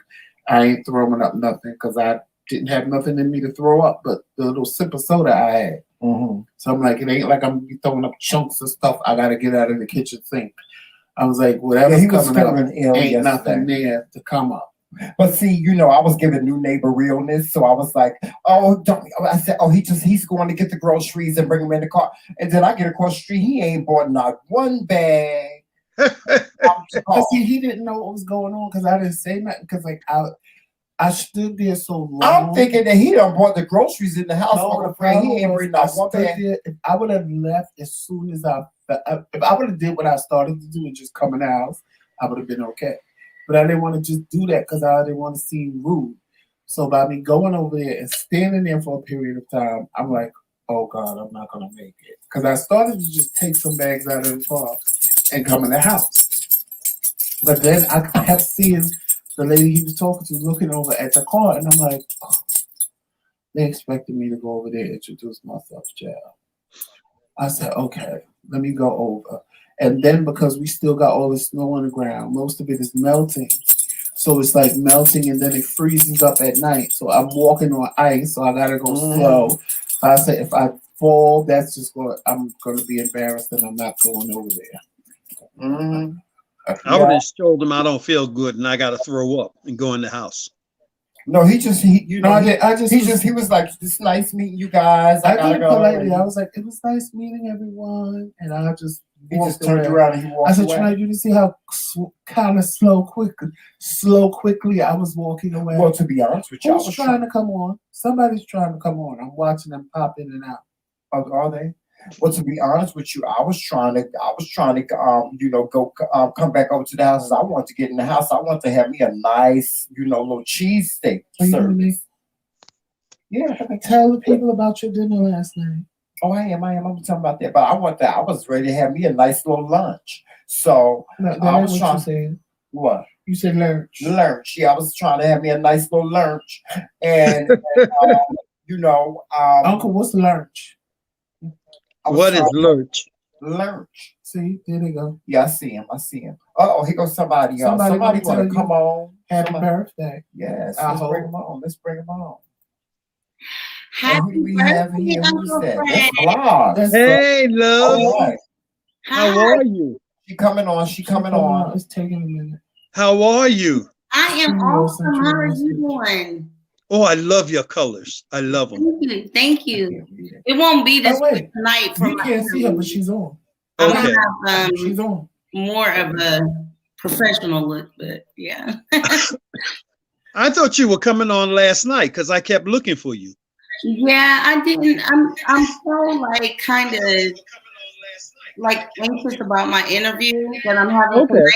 I ain't throwing up nothing because I didn't have nothing in me to throw up but the little sip of soda I had. Mm-hmm. So I'm like, it ain't like I'm throwing up chunks of stuff I got to get out of the kitchen sink. I was like, whatever's coming up, ain't nothing there to come up. But see, I was giving new neighbor realness, so I was like, "Oh, don't." I said, "Oh, he's going to get the groceries and bring them in the car." And then I get across the street, he ain't bought not one bag. But see, he didn't know what was going on because I didn't say nothing because I stood there so long. I'm thinking that he done bought the groceries in the house. No, he ain't bring not one bag. If I would have left as soon as if I would have did what I started to do and just come in the house, I would have been okay. But I didn't want to just do that because I didn't want to seem rude. So by me going over there and standing there for a period of time, I'm like, oh God, I'm not going to make it. Because I started to just take some bags out of the car and come in the house. But then I kept seeing the lady he was talking to looking over at the car, and I'm like, oh, they expected me to go over there and introduce myself, child. I said, okay, let me go over. And then because we still got all the snow on the ground, most of it is melting. So it's like melting and then it freezes up at night. So I'm walking on ice, so I gotta go slow. I said, if I fall, that's just I'm gonna be embarrassed and I'm not going over there. Mm-hmm. I would have told him I don't feel good and I got to throw up and go in the house. No, he was like, it's nice meeting you guys. I did it politely. I was like, it was nice meeting everyone, and I just turned around and he walked away. I said, you see how kind of quickly I was walking away. Well, to be honest with you, who's trying to come on? Somebody's trying to come on. I'm watching them pop in and out. Are they? Well, to be honest with you, I was trying to go come back over to the house. I want to get in the house. I want to have me a nice, little cheesesteak service. Yeah, tell the people about your dinner last night. Oh, I am. I'm talking about that. But I want that. I was ready to have me a nice little lunch. So I was trying to say. What? You said lunch. Lunch. Yeah, I was trying to have me a nice little lunch. And Uncle, what's lunch? What is lunch? Lurch. See, there they go. Yeah, I see him. I see him. Oh, here goes somebody else. Somebody Somebody gonna want to tell come on. Happy Somebody- birthday. Yes, I let's bring hope. him on. Let's bring him on. Happy And who do we have birthday, here? Who's Uncle that? Fred. That's Vlog. That's Hey, love. All right. How Hi, are you? She coming on. She coming on. It's taking a minute. How are you? I am Studio awesome. Central How are you Message. doing? Oh, I love your colors. I love them. Thank you. Thank I you. can't read it. It won't be this Oh, wait. tonight for You my can't see her, interview. but she's on. I'm Okay. gonna have She's on. more of a professional look, but yeah. I thought you were coming on last night because I kept looking for you. Yeah, I didn't. I'm so like kind of like anxious about my interview that I'm having Okay. tonight,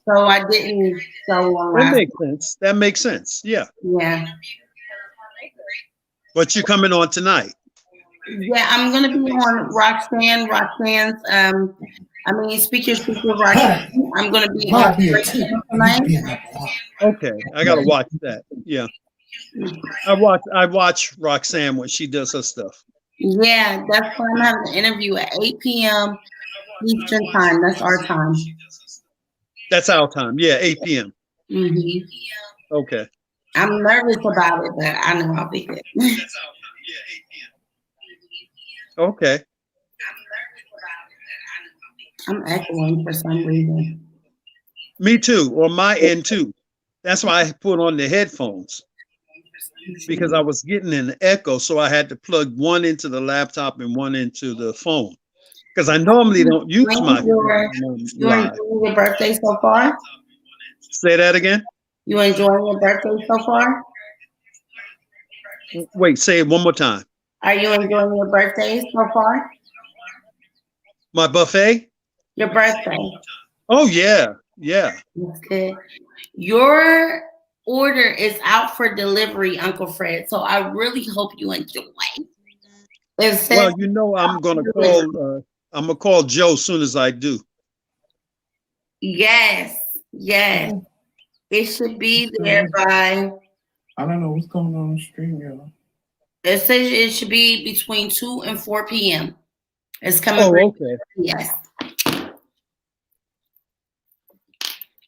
so I didn't go on That last. makes sense. That makes sense. Yeah. Yeah, But you're coming on tonight. yeah. I'm gonna be on Roxanne's. Speaker Roxanne. I'm gonna be Might on be a Roxanne two. You tonight. being number one. Okay. I gotta watch that. Yeah. I watch Roxanne when she does her stuff. Yeah, that's why I'm having an interview at 8 p.m. Eastern time. That's our time. That's our time. Yeah, 8 p.m. hmm Okay. I'm nervous about it, but I know I'll be good. Okay. I'm echoing for some reason. Me too. On my end too. That's why I put on the headphones because I was getting an echo. So I had to plug one into the laptop and one into the phone because I normally don't use my phone You live. enjoying your birthday so far? Say that again. You enjoying your birthday so far? Wait, say it one more time. Are you enjoying your birthday so far? My buffet? Your birthday. Oh yeah. Yeah. That's good. Your order is out for delivery, Uncle Fred. So I really hope you enjoy. It says Well, you know I'm gonna call Joe as soon as I do. yes. It should be there by. I don't know what's going on the stream, y'all. It says it should be between 2 and 4 p.m. It's coming. Oh, okay. Yes.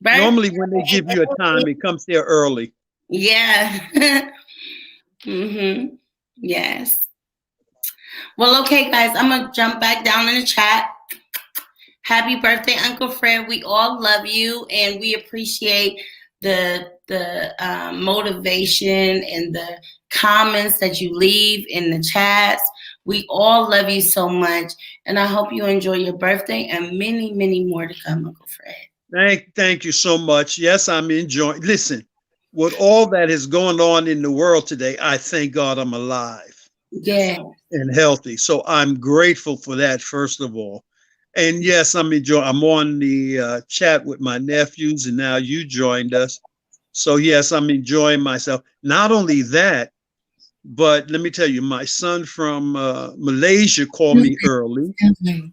Normally when they give you a time, it comes there early. Yeah. Yes. Well, okay, guys, I'm gonna jump back down in the chat. Happy birthday, Uncle Fred. We all love you, and we appreciate the motivation and the comments that you leave in the chats. We all love you so much, and I hope you enjoy your birthday and many, many more to come, Uncle Fred. Thank you so much. Yes, I'm enjoying. Listen, with all that is going on in the world today, I thank God I'm alive Yeah. and healthy. So I'm grateful for that, first of all. And yes, I'm on the chat with my nephews, and now you joined us. So yes, I'm enjoying myself. Not only that, but let me tell you, my son from Malaysia called me early.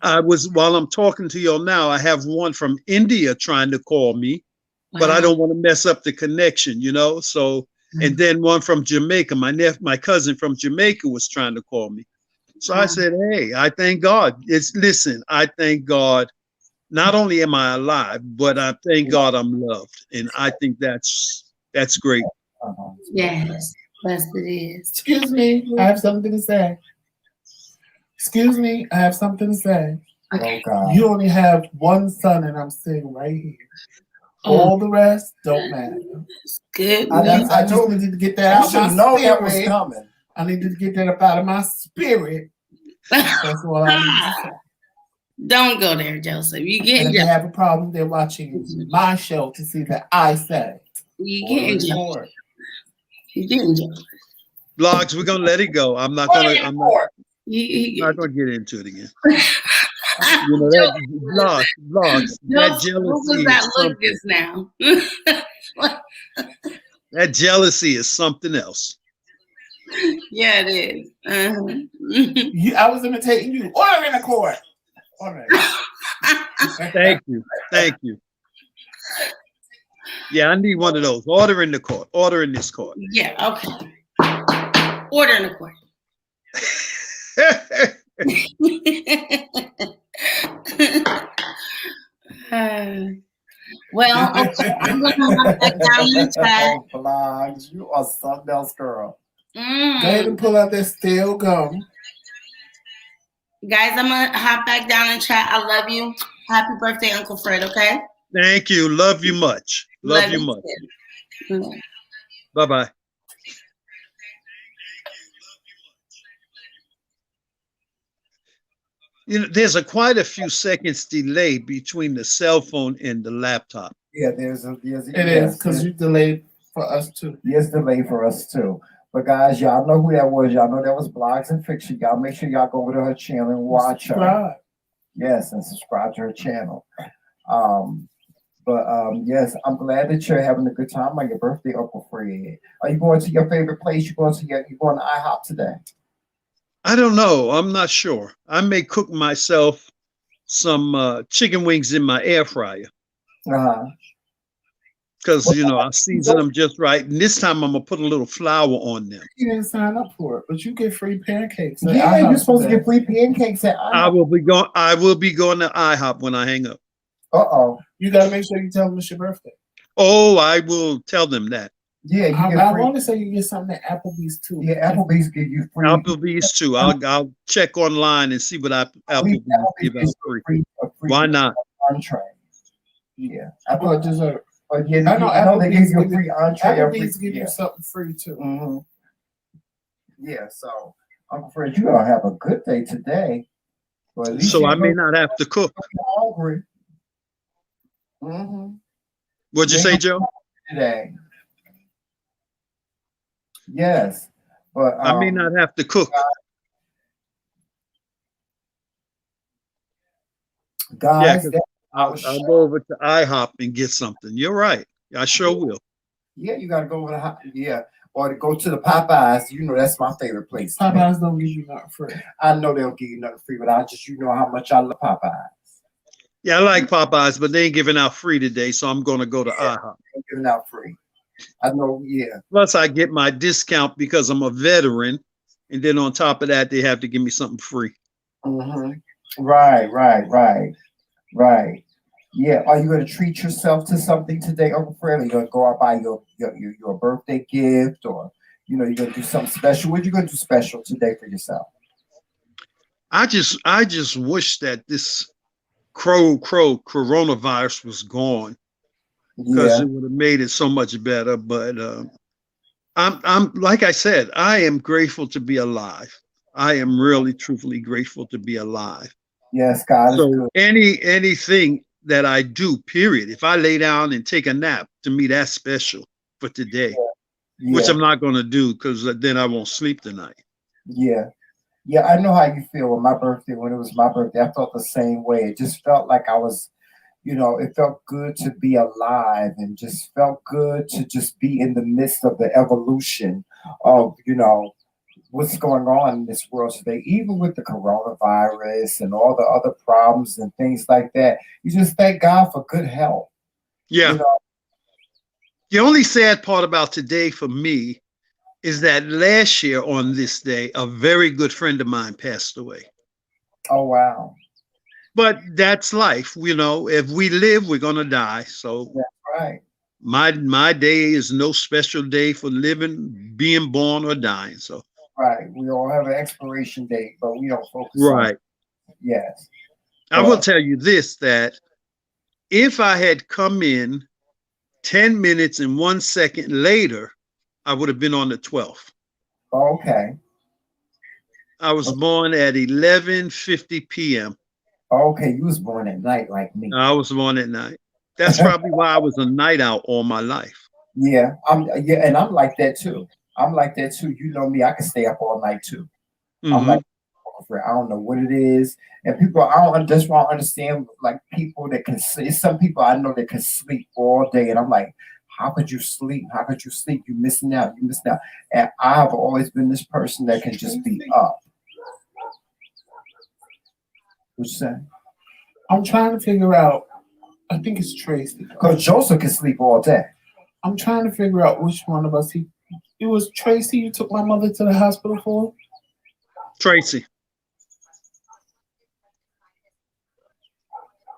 While I'm talking to you now, I have one from India trying to call me, but I don't want to mess up the connection, you know? So, and then one from Jamaica, my cousin from Jamaica was trying to call me. So I said, hey, I thank God. I thank God. Not only am I alive, but I thank God I'm loved. And I think that's great. Yes. Yes, it is. Excuse me, I have something to say. Excuse me, I have something to say. Okay. Oh God. You only have one son, and I'm sitting right here. All the rest don't matter. Good. I just needed to get that out You of should my know that was spirit. coming. I needed to get that up out of my spirit. That's all I need to say. Don't go there, Joseph. You And getting if they have a problem, they're watching my show to see that I said it. You getting jealous. Lord. You getting jealous. Blogs, we're gonna let it go. I'm not gonna get into it again. You know that blogs, that jealousy. What was that look just now? That jealousy is something else. Yeah, it is. Uh-huh. I was imitating you. Order in the court. Order. Thank you. Yeah, I need one of those. Order in the court. Order in this court. Yeah, okay. Order in the court. Well, okay, I'm gonna hop back down in the chat. Oh, blogs, you are something else, girl. Go ahead and pull out that stale gum. Guys, I'm gonna hop back down in chat. I love you. Happy birthday, Uncle Fred, okay? Thank you. Love you much. Love you much. Too. Bye-bye. You know, there's quite a few seconds delay between the cell phone and the laptop. Yeah, there's a It is because you delayed for us too. Yes, delay for us too. But guys, y'all know who that was. Y'all know that was Blogs and Fiction. Y'all make sure y'all go over to her channel and watch her. Yes, and subscribe to her channel. Yes, I'm glad that you're having a good time on your birthday, Uncle Fred. Are you going to your favorite place? You going to IHOP today? I don't know. I'm not sure. I may cook myself some chicken wings in my air fryer. Because, I season them just right. And this time I'm going to put a little flour on them. You didn't sign up for it, but you get free pancakes. Yeah, you're supposed to get free pancakes at IHOP. I will be going to IHOP when I hang up. Uh-oh. You got to make sure you tell them it's your birthday. Oh, I will tell them that. Yeah, I want to say you get something at Applebee's too. Yeah, Applebee's give you free. Applebee's too. I'll check online and see what Applebee's give out free. Why not? Entree. Yeah. I thought dessert. Yeah, I know they give you a free entree. Applebee's give you something free too. Mm-hmm. Yeah, so Uncle Fred, you're gonna have a good day today. So I may not have to cook. Hungry. Mm-hmm. What'd you say, Joe? Today. Yes, but I may not have to cook. Guys, yeah, I'll go over to IHOP and get something. You're right. I sure will. Yeah, you got to go over to or to go to the Popeyes. That's my favorite place. Popeyes don't give you nothing free. I know they don't give you nothing free, but how much I love Popeyes. Yeah, I like Popeyes, but they ain't giving out free today, so I'm going to go to IHOP. They ain't giving out free. I know, yeah. Plus, I get my discount because I'm a veteran, and then on top of that, they have to give me something free. Mm-hmm. Right. Yeah. Are you going to treat yourself to something today, Uncle Fred? Are you going to go out buy your birthday gift, or you're going to do something special? What are you going to do special today for yourself? I just wish that this coronavirus was gone. Because it would have made it so much better. But I'm like I said, I am grateful to be alive. I am really, truthfully grateful to be alive. Yes, God. So anything that I do, period. If I lay down and take a nap, to me that's special for today, which I'm not going to do because then I won't sleep tonight. Yeah. Yeah, I know how you feel on my birthday. When it was my birthday, I felt the same way. It just felt like I was. It felt good to be alive and just felt good to just be in the midst of the evolution of, what's going on in this world today, even with the coronavirus and all the other problems and things like that. You just thank God for good health. Yeah. The only sad part about today for me is that last year on this day, a very good friend of mine passed away. Oh, wow. But that's life, if we live, we're going to die. So that's right. My day is no special day for living, being born or dying. So right. We all have an expiration date, but we don't focus on it. Yes. I will tell you this, that if I had come in 10 minutes and 1 second later, I would have been on the 12th. Okay. I was born at 11:50 p.m. Okay, you was born at night like me. I was born at night. That's probably why I was a night owl all my life. Yeah, and I'm like that too. You know me, I can stay up all night too. Mm-hmm. I'm like, I don't know what it is, and people, I don't understand like people that can sleep. Some people I know that can sleep all day, and I'm like, how could you sleep? You're missing out. And I have always been this person that can just be up. What you saying? I'm trying to figure out. I think it's Tracy. Because Joseph can sleep all day. I'm trying to figure out which one of us it was Tracy you took my mother to the hospital for? Tracy.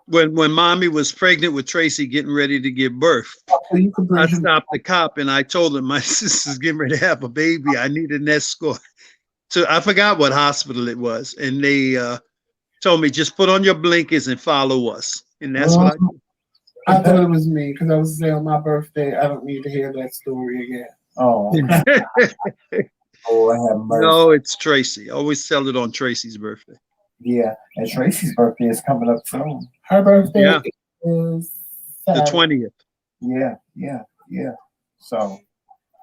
when mommy was pregnant with Tracy getting ready to give birth. So you can I bring him. stopped the cop and I told him my sister's getting ready to have a baby. I need an escort. So I forgot what hospital it was. And they told me just put on your blinkers and follow us. And that's what I did. I thought it was me because I was saying on my birthday, I don't need to hear that story again. Oh, oh, I have mercy. No, it's Tracy. I always tell it on Tracy's birthday. Yeah, and Tracy's birthday is coming up soon. Her birthday Yeah. is The Saturday. 20th. Yeah. So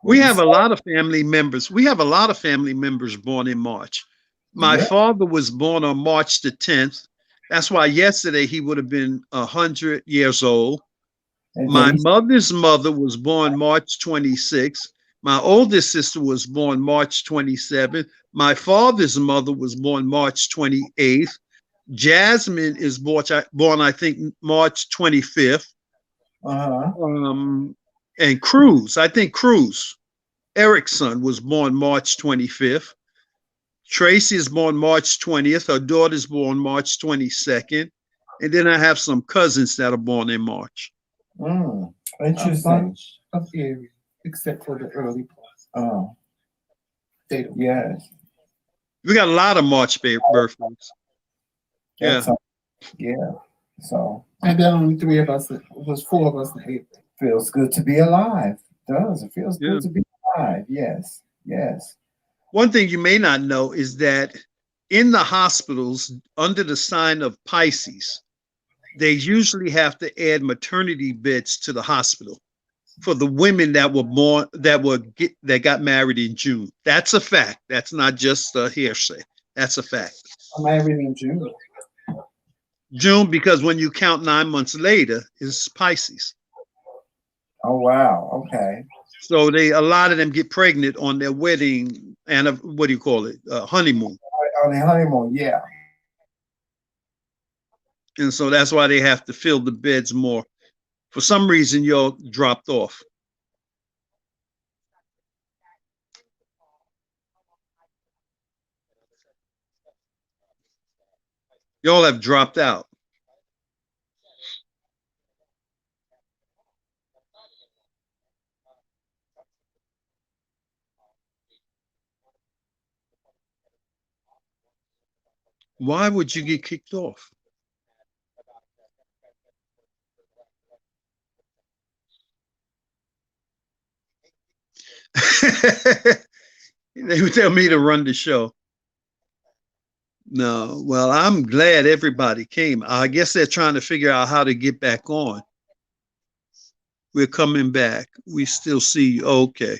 We have a lot of family members. We have a lot of family members born in March. My Yeah. father was born on March the 10th. That's why yesterday he would have been 100 years old. and My then mother's mother was born March 26th. My oldest sister was born March 27th. My father's mother was born March 28th. Jasmine is born I think, March 25th. uh-huh. And Cruz, I think Cruz, Eric's son, was born March 25th. Tracy is born March 20th. Her daughter's born March 22nd. And then I have some cousins that are born in March. Mm, A interesting. bunch of areas, except for the early part. Oh, They don't. yes. We got a lot of March birthdays. Yeah. That's yeah. So And then only three of us, it was four of us in April. feels good to be alive. Does it feels Yeah. good to be alive? Yes. One thing you may not know is that in the hospitals, under the sign of Pisces, they usually have to add maternity beds to the hospital for the women that were born that got married in June. That's a fact. That's not just a hearsay. That's a fact. I'm married in June. June, because when you count 9 months later, is Pisces. Oh wow. Okay. So a lot of them get pregnant on their wedding and what do you call it? Honeymoon. On the honeymoon, yeah. And so that's why they have to fill the beds more. For some reason, y'all dropped off. Y'all have dropped out. Why would you get kicked off? They would tell me to run the show. No, well, I'm glad everybody came. I guess they're trying to figure out how to get back on. We're coming back. We still see you. Okay.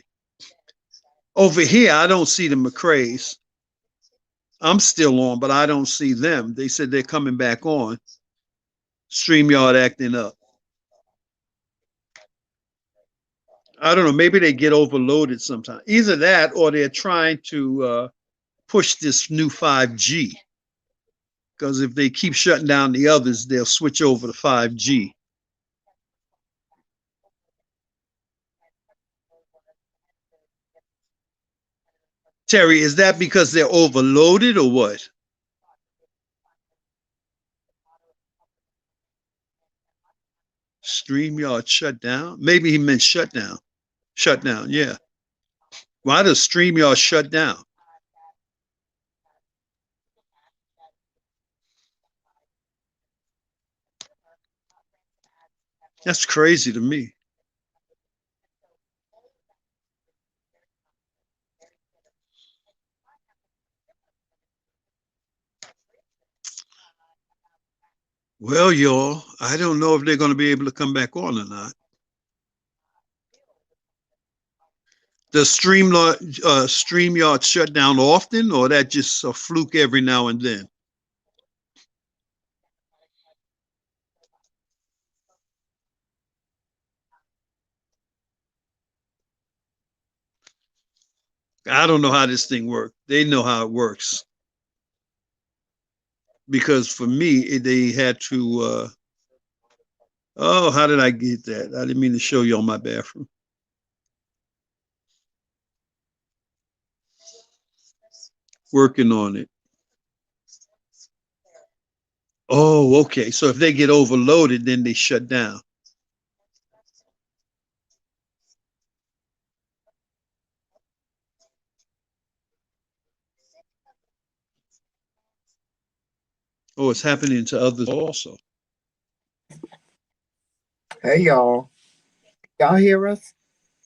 Over here, I don't see the McRae's. I'm still on, but I don't see them. They said they're coming back on. StreamYard acting up. I don't know. Maybe they get overloaded sometimes. Either that or they're trying to push this new 5G. Because if they keep shutting down the others, they'll switch over to 5G. Terry, is that because they're overloaded or what? StreamYard shut down? Maybe he meant shut down. Shut down, yeah. Why does StreamYard shut down? That's crazy to me. Well, y'all, I don't know if they're going to be able to come back on or not. Does StreamYard shut down often, or that just a fluke every now and then? I don't know how this thing works. They know how it works. Because for me, they had to, oh, how did I get that? I didn't mean to show you on my bathroom. Working on it. Oh, okay. So if they get overloaded, then they shut down. Oh, it's happening to others also. Hey, y'all. Y'all hear us?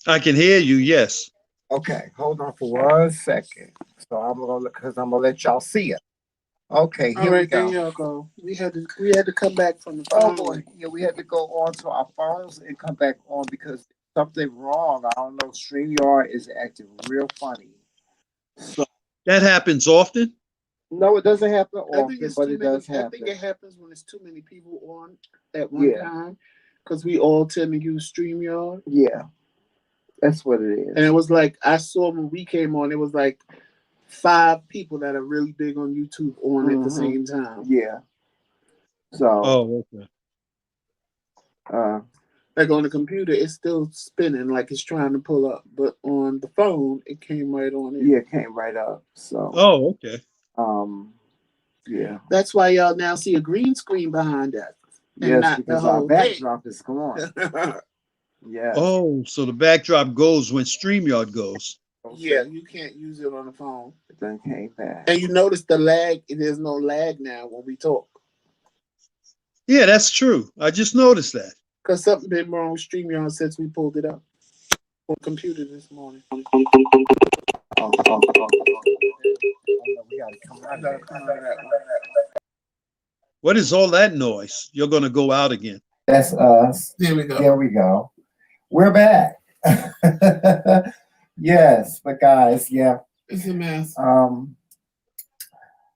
I can hear you. Yes. Okay, hold on for 1 second. So because I'm gonna let y'all see it. Okay, All here we right, there go. y'all go. We had to come back from the Oh phone. boy, yeah, we had to go on to our phones and come back on because something wrong. I don't know. StreamYard is acting real funny. So That happens often. no, it doesn't happen I think often, it's but too it many. does I think happen. it happens when it's too many people on at one Yeah, time, because we all tend to use StreamYard. yeah, that's what it And it is. was like I saw when we came on, it was like 5 people that are really big on YouTube on at the Hmm. same time. Yeah. So, Oh, okay. uh, Like on the computer, it's still spinning like it's trying to pull up, but on the phone, it came right on in. yeah, it came right up. So, Oh, okay. um, yeah, That's why y'all now see a green screen behind us and yes, not the because our whole thing. backdrop is gone. Yes. Oh, so the backdrop goes when StreamYard goes. Yeah, you can't use it on the phone. It then came back. And you notice the lag, there's no lag now when we talk. Yeah, that's true. I just noticed that. Because something been wrong with StreamYard since we pulled it up on computer this morning. Oh, oh, oh, oh, oh, no, we gotta come out of Gotta that. come out of that one. What is all that noise? You're going to go out again. That's us. There we go. There we go. We're back. Yes, but guys, yeah. It's a mess.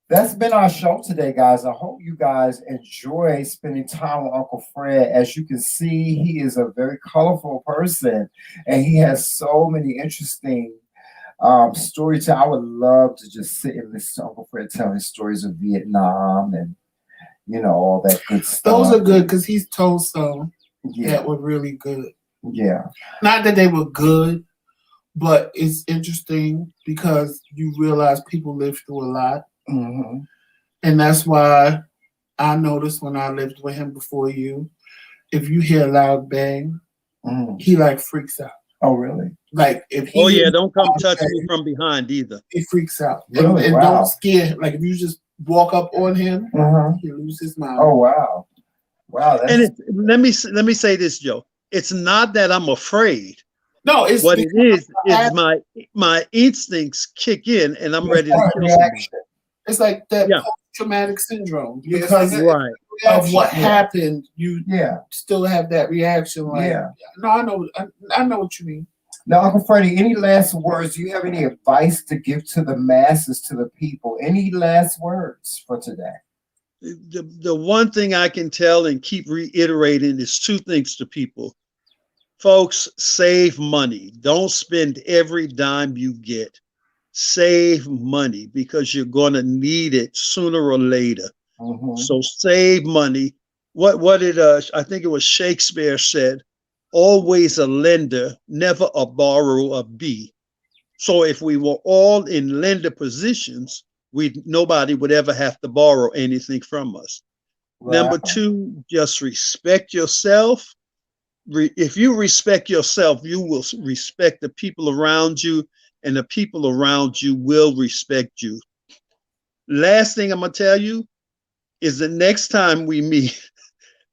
That's been our show today, guys. I hope you guys enjoy spending time with Uncle Fred. As you can see, he is a very colorful person, and he has so many interesting stories. I would love to just sit and listen to Uncle Fred tell his stories of Vietnam and all that good stuff. Those are good because he's told some Yeah, that were really good. yeah, Not that they were good, but it's interesting because you realize people live through a lot. hmm And that's why I noticed when I lived with him before you, if you hear a loud bang, he like freaks out. Oh, really? Like if he Oh, yeah. hears Don't come a loud touch me bang, from behind either. he freaks out. Really? And Wow. don't scare him. Like if you just walk up on him, Mhm. he loses his mind. Oh, wow. Wow. And That's let me say this, Joe. It's not that I'm afraid. No, it's What it because is my instincts kick in and I'm ready to that kill somebody. reaction. it's like that Yeah. post-traumatic syndrome. Yeah, it's Because like Right. of what Yeah. happened, you Yeah. still have that reaction. Like, Yeah. no, I know what you mean. Now, Uncle Freddie, any last words? Do you have any advice to give to the masses, to the people? Any last words for today? The one thing I can tell and keep reiterating is 2 things to people. Folks, save money. Don't spend every dime you get. Save money because you're going to need it sooner or later. Mhm. So save money. What did I think it was Shakespeare said, always a lender, never a borrower be. So if we were all in lender positions, nobody would ever have to borrow anything from us. Number Wow. 2, just respect yourself. If you respect yourself, you will respect the people around you, and the people around you will respect you. Last thing I'm going to tell you is the next time we meet,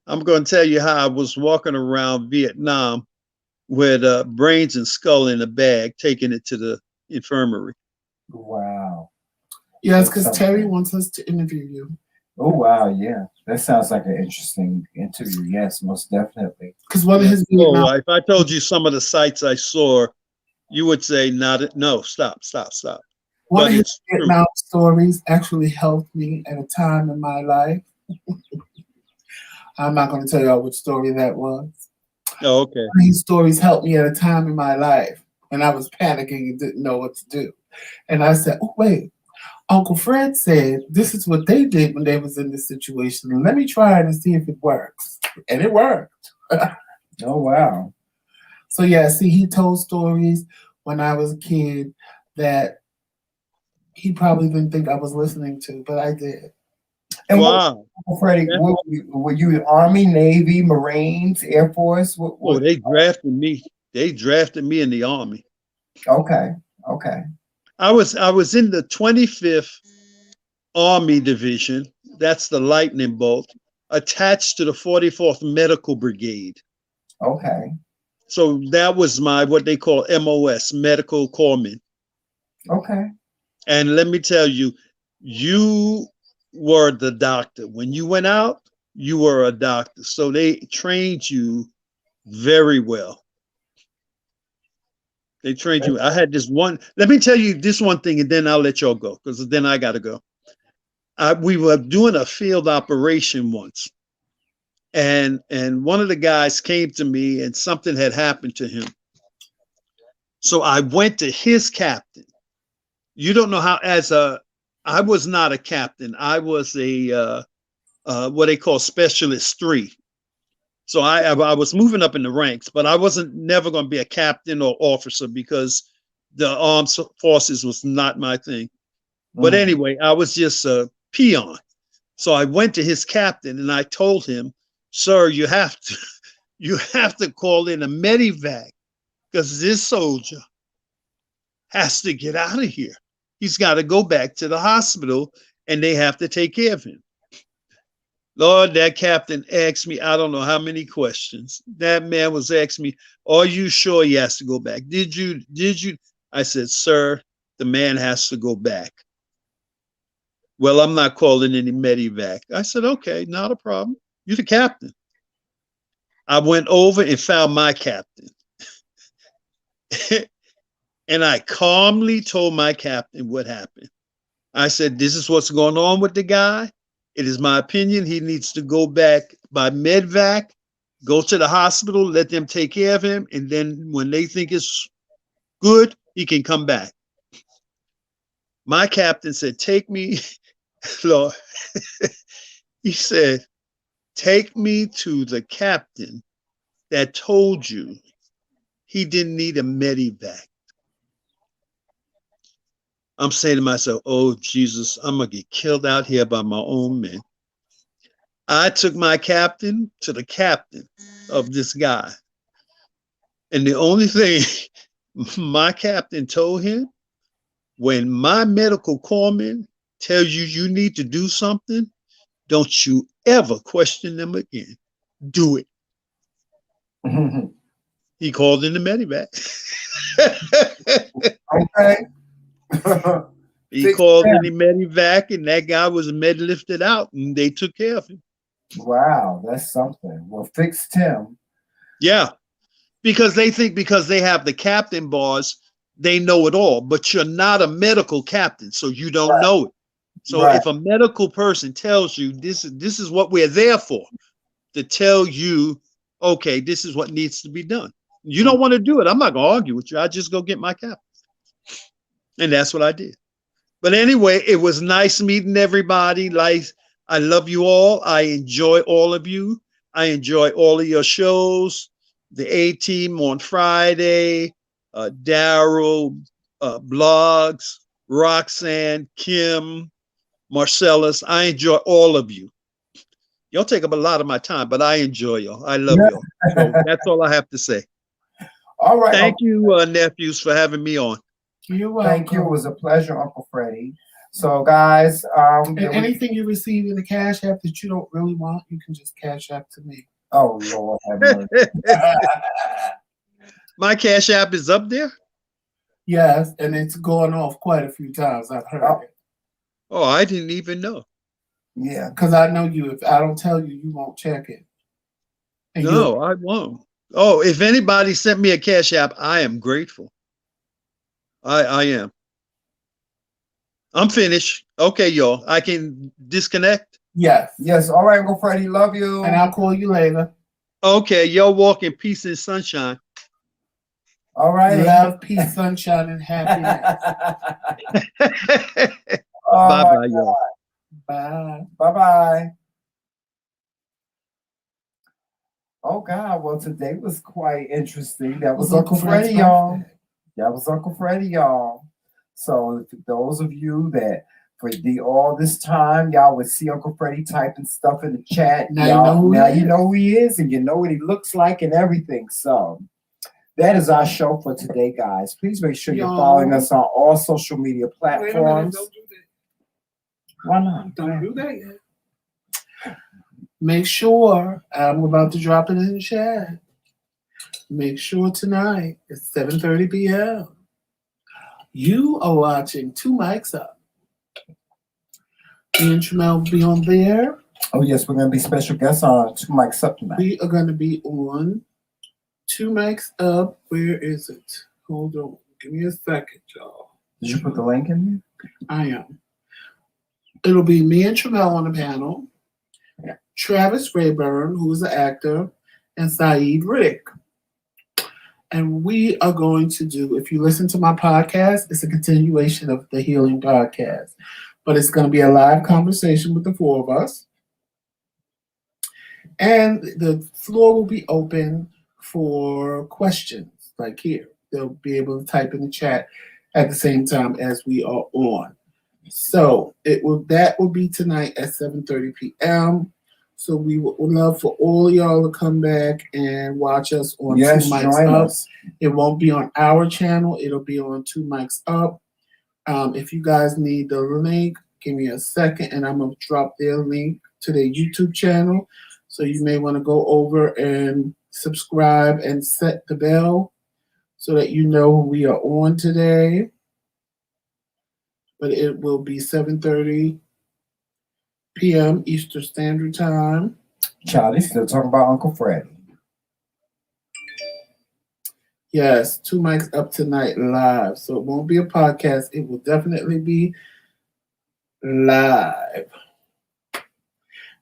I'm going to tell you how I was walking around Vietnam with brains and skull in a bag, taking it to the infirmary. Wow. Yes, That's because something. Terry wants us to interview you. Oh, wow. Yeah. That sounds like an interesting interview. Yes, most definitely. Because one of his Oh, Vietnam, if I told you some of the sights I saw, you would say, no, stop. one But of his it's true. Vietnam stories actually helped me at a time in my life. I'm not going to tell y'all which story that was. Oh, okay. One of his stories helped me at a time in my life, and I was panicking and didn't know what to do. And I said, "Oh wait, Uncle Fred said this is what they did when they was in this situation, and let me try it and see if it works." And it worked. Oh, wow. So yeah, see, he told stories when I was a kid that he probably didn't think I was listening to, but I did. And Wow. Freddie, were you Army, Navy, Marines, Air Force? Oh, they drafted me. They drafted me in the Army. Okay. I was in the 25th Army Division. That's the Lightning Bolt, attached to the 44th Medical Brigade. Okay. So that was my what they call MOS, Medical Corpsman. Okay. And let me tell you, you were the doctor. When you went out, you were a doctor. So they trained you very well. They trained you. I had this one. Let me tell you this one thing, and then I'll let y'all go, because then I got to go. We were doing a field operation once, and one of the guys came to me, and something had happened to him. So I went to his captain. You don't know how. I was not a captain. I was a what they call specialist 3. So I was moving up in the ranks, but I wasn't never going to be a captain or officer because the armed forces was not my thing. But anyway, I was just a peon. So I went to his captain and I told him, "Sir, you have to call in a medevac because this soldier has to get out of here. He's got to go back to the hospital and they have to take care of him." Lord, that captain asked me, I don't know how many questions. That man was asking me, "Are you sure he has to go back? Did you? I said, "Sir, the man has to go back." "Well, I'm not calling any medevac." I said, "Okay, not a problem. You're the captain." I went over and found my captain. And I calmly told my captain what happened. I said, "This is what's going on with the guy. It is my opinion he needs to go back by medvac, go to the hospital, let them take care of him, and then when they think it's good, he can come back." My captain said, "Take me," Lord, he said, "Take me to the captain that told you he didn't need a medevac." I'm saying to myself, "Oh, Jesus, I'm going to get killed out here by my own men." I took my captain to the captain of this guy. And the only thing my captain told him, when my medical corpsman tells you you need to do something, don't you ever question them again. Do it. He called in the medevac. Okay. He called in the medevac, and that guy was med lifted out, and they took care of him. Wow, that's something. Well, fix Tim. Yeah, because they think because they have the captain bars, they know it all, but you're not a medical captain, so you don't know it. So if a medical person tells you this is what we're there for, to tell you, okay, this is what needs to be done. You don't want to do it. I'm not going to argue with you. I just go get my captain. And that's what I did. But anyway, it was nice meeting everybody. Like, I love you all. I enjoy all of you. I enjoy all of your shows. The A-Team on Friday, Daryl, Blogs, Roxanne, Kim, Marcellus. I enjoy all of you. Y'all take up a lot of my time, but I enjoy y'all. I love y'all. So that's all I have to say. All right. Thank you, nephews, for having me on. You're welcome. Thank you. It was a pleasure, Uncle Freddie. So, guys, anything you receive in the Cash App that you don't really want, you can just Cash App to me. Oh, Lord have mercy. My Cash App is up there? Yes, and it's going off quite a few times. I've heard it. Oh, I didn't even know. Yeah, because I know you. If I don't tell you, you won't check it. And no, I won't. Oh, if anybody sent me a Cash App, I am grateful. I am. I'm finished. Okay, y'all. I can disconnect? Yes. Yes. All right, Uncle Freddie. Love you. And I'll call you later. Okay, y'all walk in peace and sunshine. All right. Love, peace, sunshine, and happiness. Bye-bye, y'all. Bye. Bye-bye. Oh, God. Well, today was quite interesting. That was Uncle Freddie, y'all. That was Uncle Freddie, y'all. So for those of you that For all this time, y'all would see Uncle Freddie typing stuff in the chat. Now you know who he is. And you know what he looks like and everything. So that is our show for today, guys. Please make sure you're following us on all social media platforms. Wait a minute, don't do that. Why not? Don't do that yet. Make sure, I'm about to drop it in the chat. Make sure tonight at 7:30 p.m. you are watching Two Mics Up. Me and Tramel will be on there. Oh, yes, we're going to be special guests on Two Mics Up tonight. We are going to be on Two Mics Up. Where is it? Hold on. Give me a second, y'all. Did you put the link in there? I am. It'll be me and Tramel on the panel. Travis Rayburn, who is an actor, and Saeed Rick. And we are going to do, if you listen to my podcast, it's a continuation of the Healing Podcast. But it's going to be a live conversation with the four of us. And the floor will be open for questions, like here. They'll be able to type in the chat at the same time as we are on. So that will be tonight at 7:30 p.m. So we would love for all y'all to come back and watch us on Two Mics Up. It won't be on our channel. It'll be on Two Mics Up. If you guys need the link, give me a second, and I'm going to drop their link to their YouTube channel. So you may want to go over and subscribe and set the bell so that you know we are on today. But it will be 7:30 p.m. Eastern Standard Time. Charlie still talking about Uncle Freddie. Yes, Two Mics Up tonight live. So it won't be a podcast. It will definitely be live.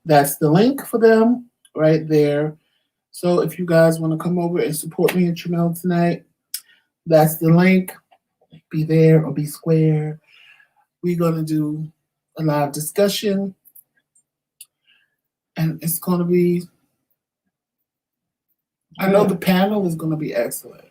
That's the link for them right there. So if you guys want to come over and support me and Tramel tonight, that's the link. Be there or be square. We're going to do a live discussion. And it's going to be, I know the panel is going to be excellent.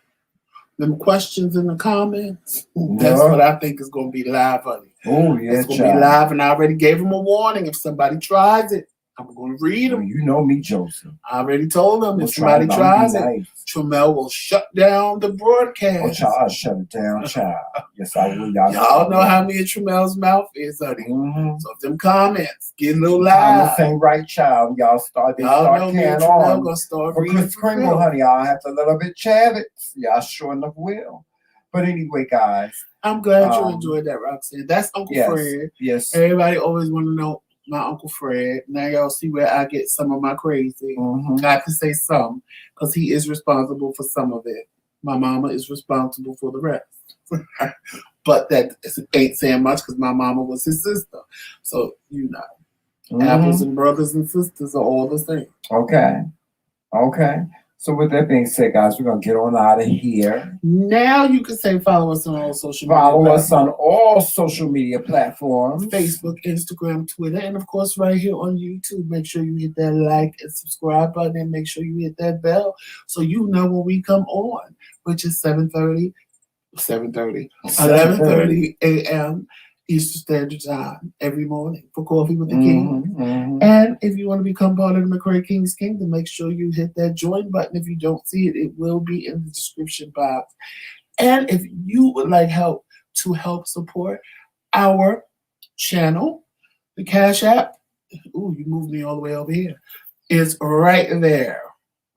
Them questions in the comments, that's what I think is going to be live, honey. Oh, yeah, it's going to be live, and I already gave them a warning. If somebody tries it, I'm going to read them. You know me, Joseph. I already told them if somebody tries it, Tramel will shut down the broadcast. Oh, child, I'll shut it down, child. Yes, I will. Y'all know how me and Tramel's mouth is, honey. Mm-hmm. So if them comments get a little loud. Comments ain't right, child. Y'all start carrying on. For Chris Kringle, honey, I'll have to let a bit chat it. Y'all sure enough will. But anyway, guys. I'm glad you enjoyed that, Roxanne. That's Uncle Fred. Yes. Everybody always want to know my Uncle Fred. Now y'all see where I get some of my crazy. Mm-hmm. I can say some because he is responsible for some of it. My mama is responsible for the rest. But that ain't saying much because my mama was his sister. So, you know, apples and brothers and sisters are all the same. Okay. So with that being said, guys, we're going to get on out of here. Now you can say follow us on all social media. Follow us on all social media platforms. Facebook, Instagram, Twitter, and of course right here on YouTube. Make sure you hit that like and subscribe button and make sure you hit that bell so you know when we come on, which is 11:30 a.m. Eastern Standard Time every morning for Coffee with the King. Mm-hmm. And if you want to become part of the McRae Kingz Kingdom, make sure you hit that join button. If you don't see it, it will be in the description box. And if you would like help to help support our channel, the CashApp, ooh, you moved me all the way over here, is right there.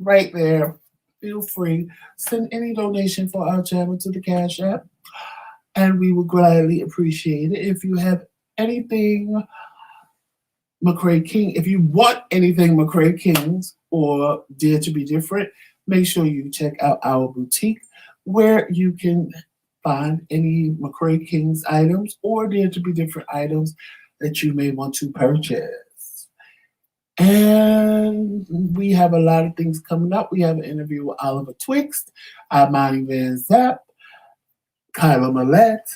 Right there. Feel free. Send any donation for our channel to the CashApp. And we would gladly appreciate it. If you have anything McRae King, if you want anything McRae Kingz or Dare to Be Different, make sure you check out our boutique where you can find any McRae Kingz items or Dare to Be Different items that you may want to purchase. And we have a lot of things coming up. We have an interview with Oliver Twixt, Armani Van Zap, Kyla Millette,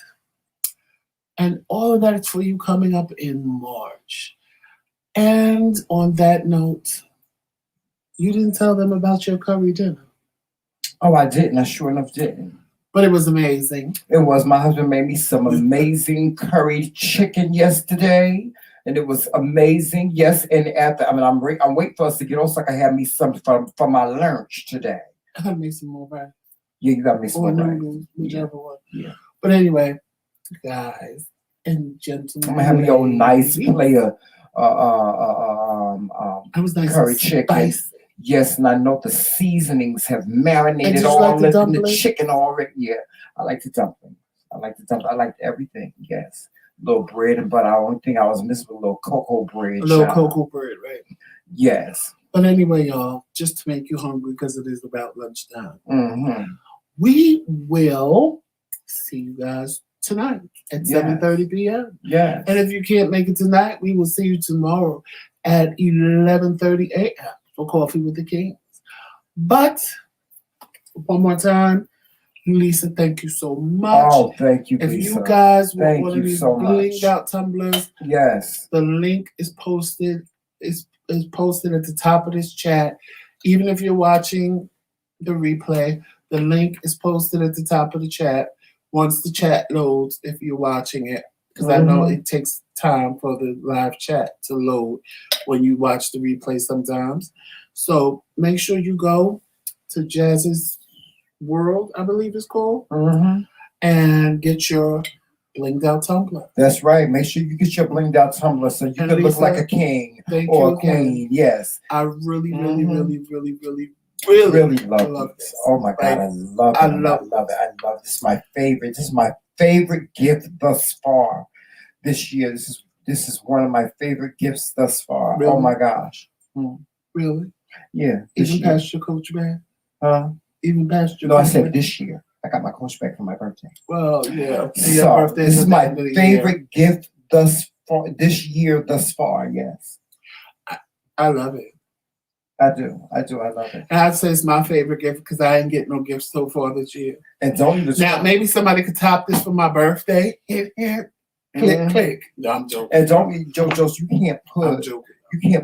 and all of that is for you coming up in March. And on that note, you didn't tell them about your curry dinner. Oh, I didn't. I sure enough didn't. But it was amazing. It was. My husband made me some amazing curry chicken yesterday, and it was amazing. Yes, and after I'm waiting for us to get on so I can have me some for my lunch today. I gotta make some more rice. Yeah, you got me some Or more rice. noodles, whichever one. Yeah. But anyway, guys and gentlemen, I'm gonna have me a nice plate of I was nice curry and chicken. spicy. Yes, and I know the seasonings have marinated you all like the in the dumplings? chicken already. Yeah, I like the dumplings. I like everything. Yes, little bread and butter. The only thing I was missing was a little cocoa bread. A little child. cocoa bread, right? Yes. But anyway, y'all, just to make you hungry because it is about lunchtime. Mm-hmm. We will see you guys tonight at 7:30 p.m. Yes. And if you can't make it tonight, we will see you tomorrow at 11:30 a.m. for Coffee with the Kings. But one more time, Lisa, thank you so much. Oh, thank you, If Lisa. you guys want Thank one you of these so blinged much. out tumblers, Yes. the link is posted. Is posted at the top of this chat. Even if you're watching the replay, the link is posted at the top of the chat. Once the chat loads, if you're watching it, because I know it takes time for the live chat to load when you watch the replay sometimes. So make sure you go to Jazz's World, I believe it's called, and get your blinged out tumbler. That's right. Make sure you get your blinged out tumbler so you can look Lisa, like a king or a queen. Yes. I really love this. Oh my God, I love it. I love it. I love it. This is my favorite. This is my favorite gift thus far this year. This is one of my favorite gifts thus far. Really? Oh my gosh. Really? Yeah. Even past your Coach bag? Even past your No, I said this year. I got my Coach bag for my birthday. Well, yeah. So this is my favorite gift thus far this year thus far. Yes. I love it. I do. I love it. And I'd say it's my favorite gift because I didn't get no gifts so far this year. And don't even now maybe somebody could top this for my birthday. Hit, click, click. No, I'm joking. And don't be JoJo's. You can't I'm joking.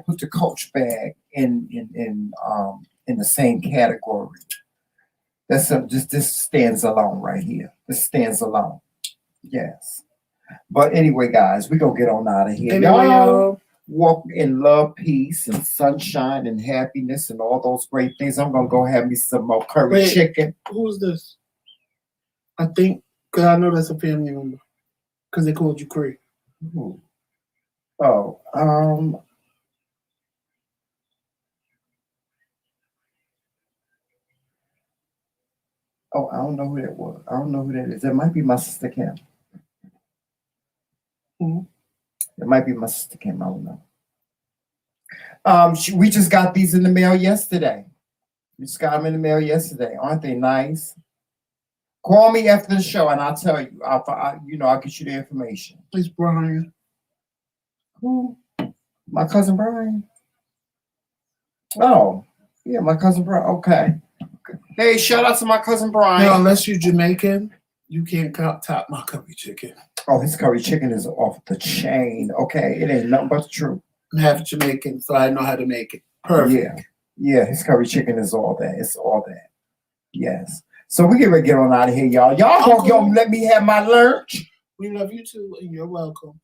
put the Coach bag in the same category. That's this stands alone right here. This stands alone. Yes. But anyway, guys, we're gonna get on out of here. Anyway, y'all walk in love, peace, and sunshine and happiness and all those great things. I'm gonna go have me some more curry chicken. Who's this? I think because I know that's a family member. Because they called you Cree. Oh, I don't know who that was. I don't know who that is. That might be my sister Kim. It might be my sister Kim. I don't know. We just got these in the mail yesterday. We just got them in the mail yesterday. Aren't they nice? Call me after the show and I'll tell you. I'll get you the information. It's Brian. Who? My cousin Brian. Oh, yeah, my cousin Brian. Okay. Hey, shout out to my cousin Brian. Now, unless you're Jamaican, you can't top my curry chicken. Oh, his curry chicken is off the chain. Okay, it ain't nothing but the truth. I'm half Jamaican, so I know how to make it. Perfect. Yeah, his curry chicken is all that. It's all that. Yes. So we get ready to get on out of here, y'all. Y'all gonna let me have my lunch. We love you too, and you're welcome.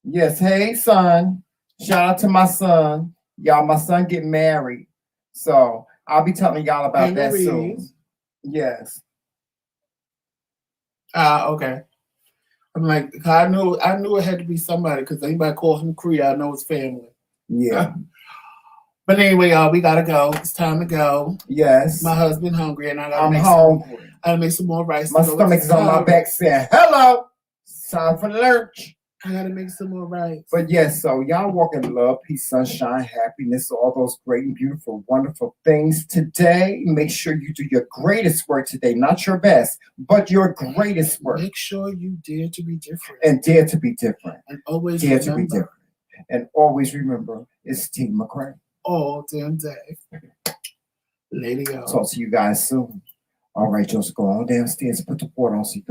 Yes. Hey, son. Shout out to my son. Y'all, my son getting married. So I'll be telling y'all about that soon. Yes. Okay. I'm like, I knew it had to be somebody because anybody call him Cree, I know it's family. Yeah. But anyway, y'all, we gotta go. It's time to go. Yes. My husband hungry, and I'm hungry. I gotta make some more rice. My stomach is on my back saying, "Hello, it's time for lunch." I gotta make some more rice. But yes, so y'all walk in love, peace, sunshine, happiness, all those great and beautiful, wonderful things today. Make sure you do your greatest work today, not your best, but your greatest work. Make sure you dare to be different. And dare to be different. And always dare to be different. And always remember, it's Team McRae. All damn day. Lady, y'all. Talk to you guys soon. All right, Joseph, go on downstairs and put the port on so you can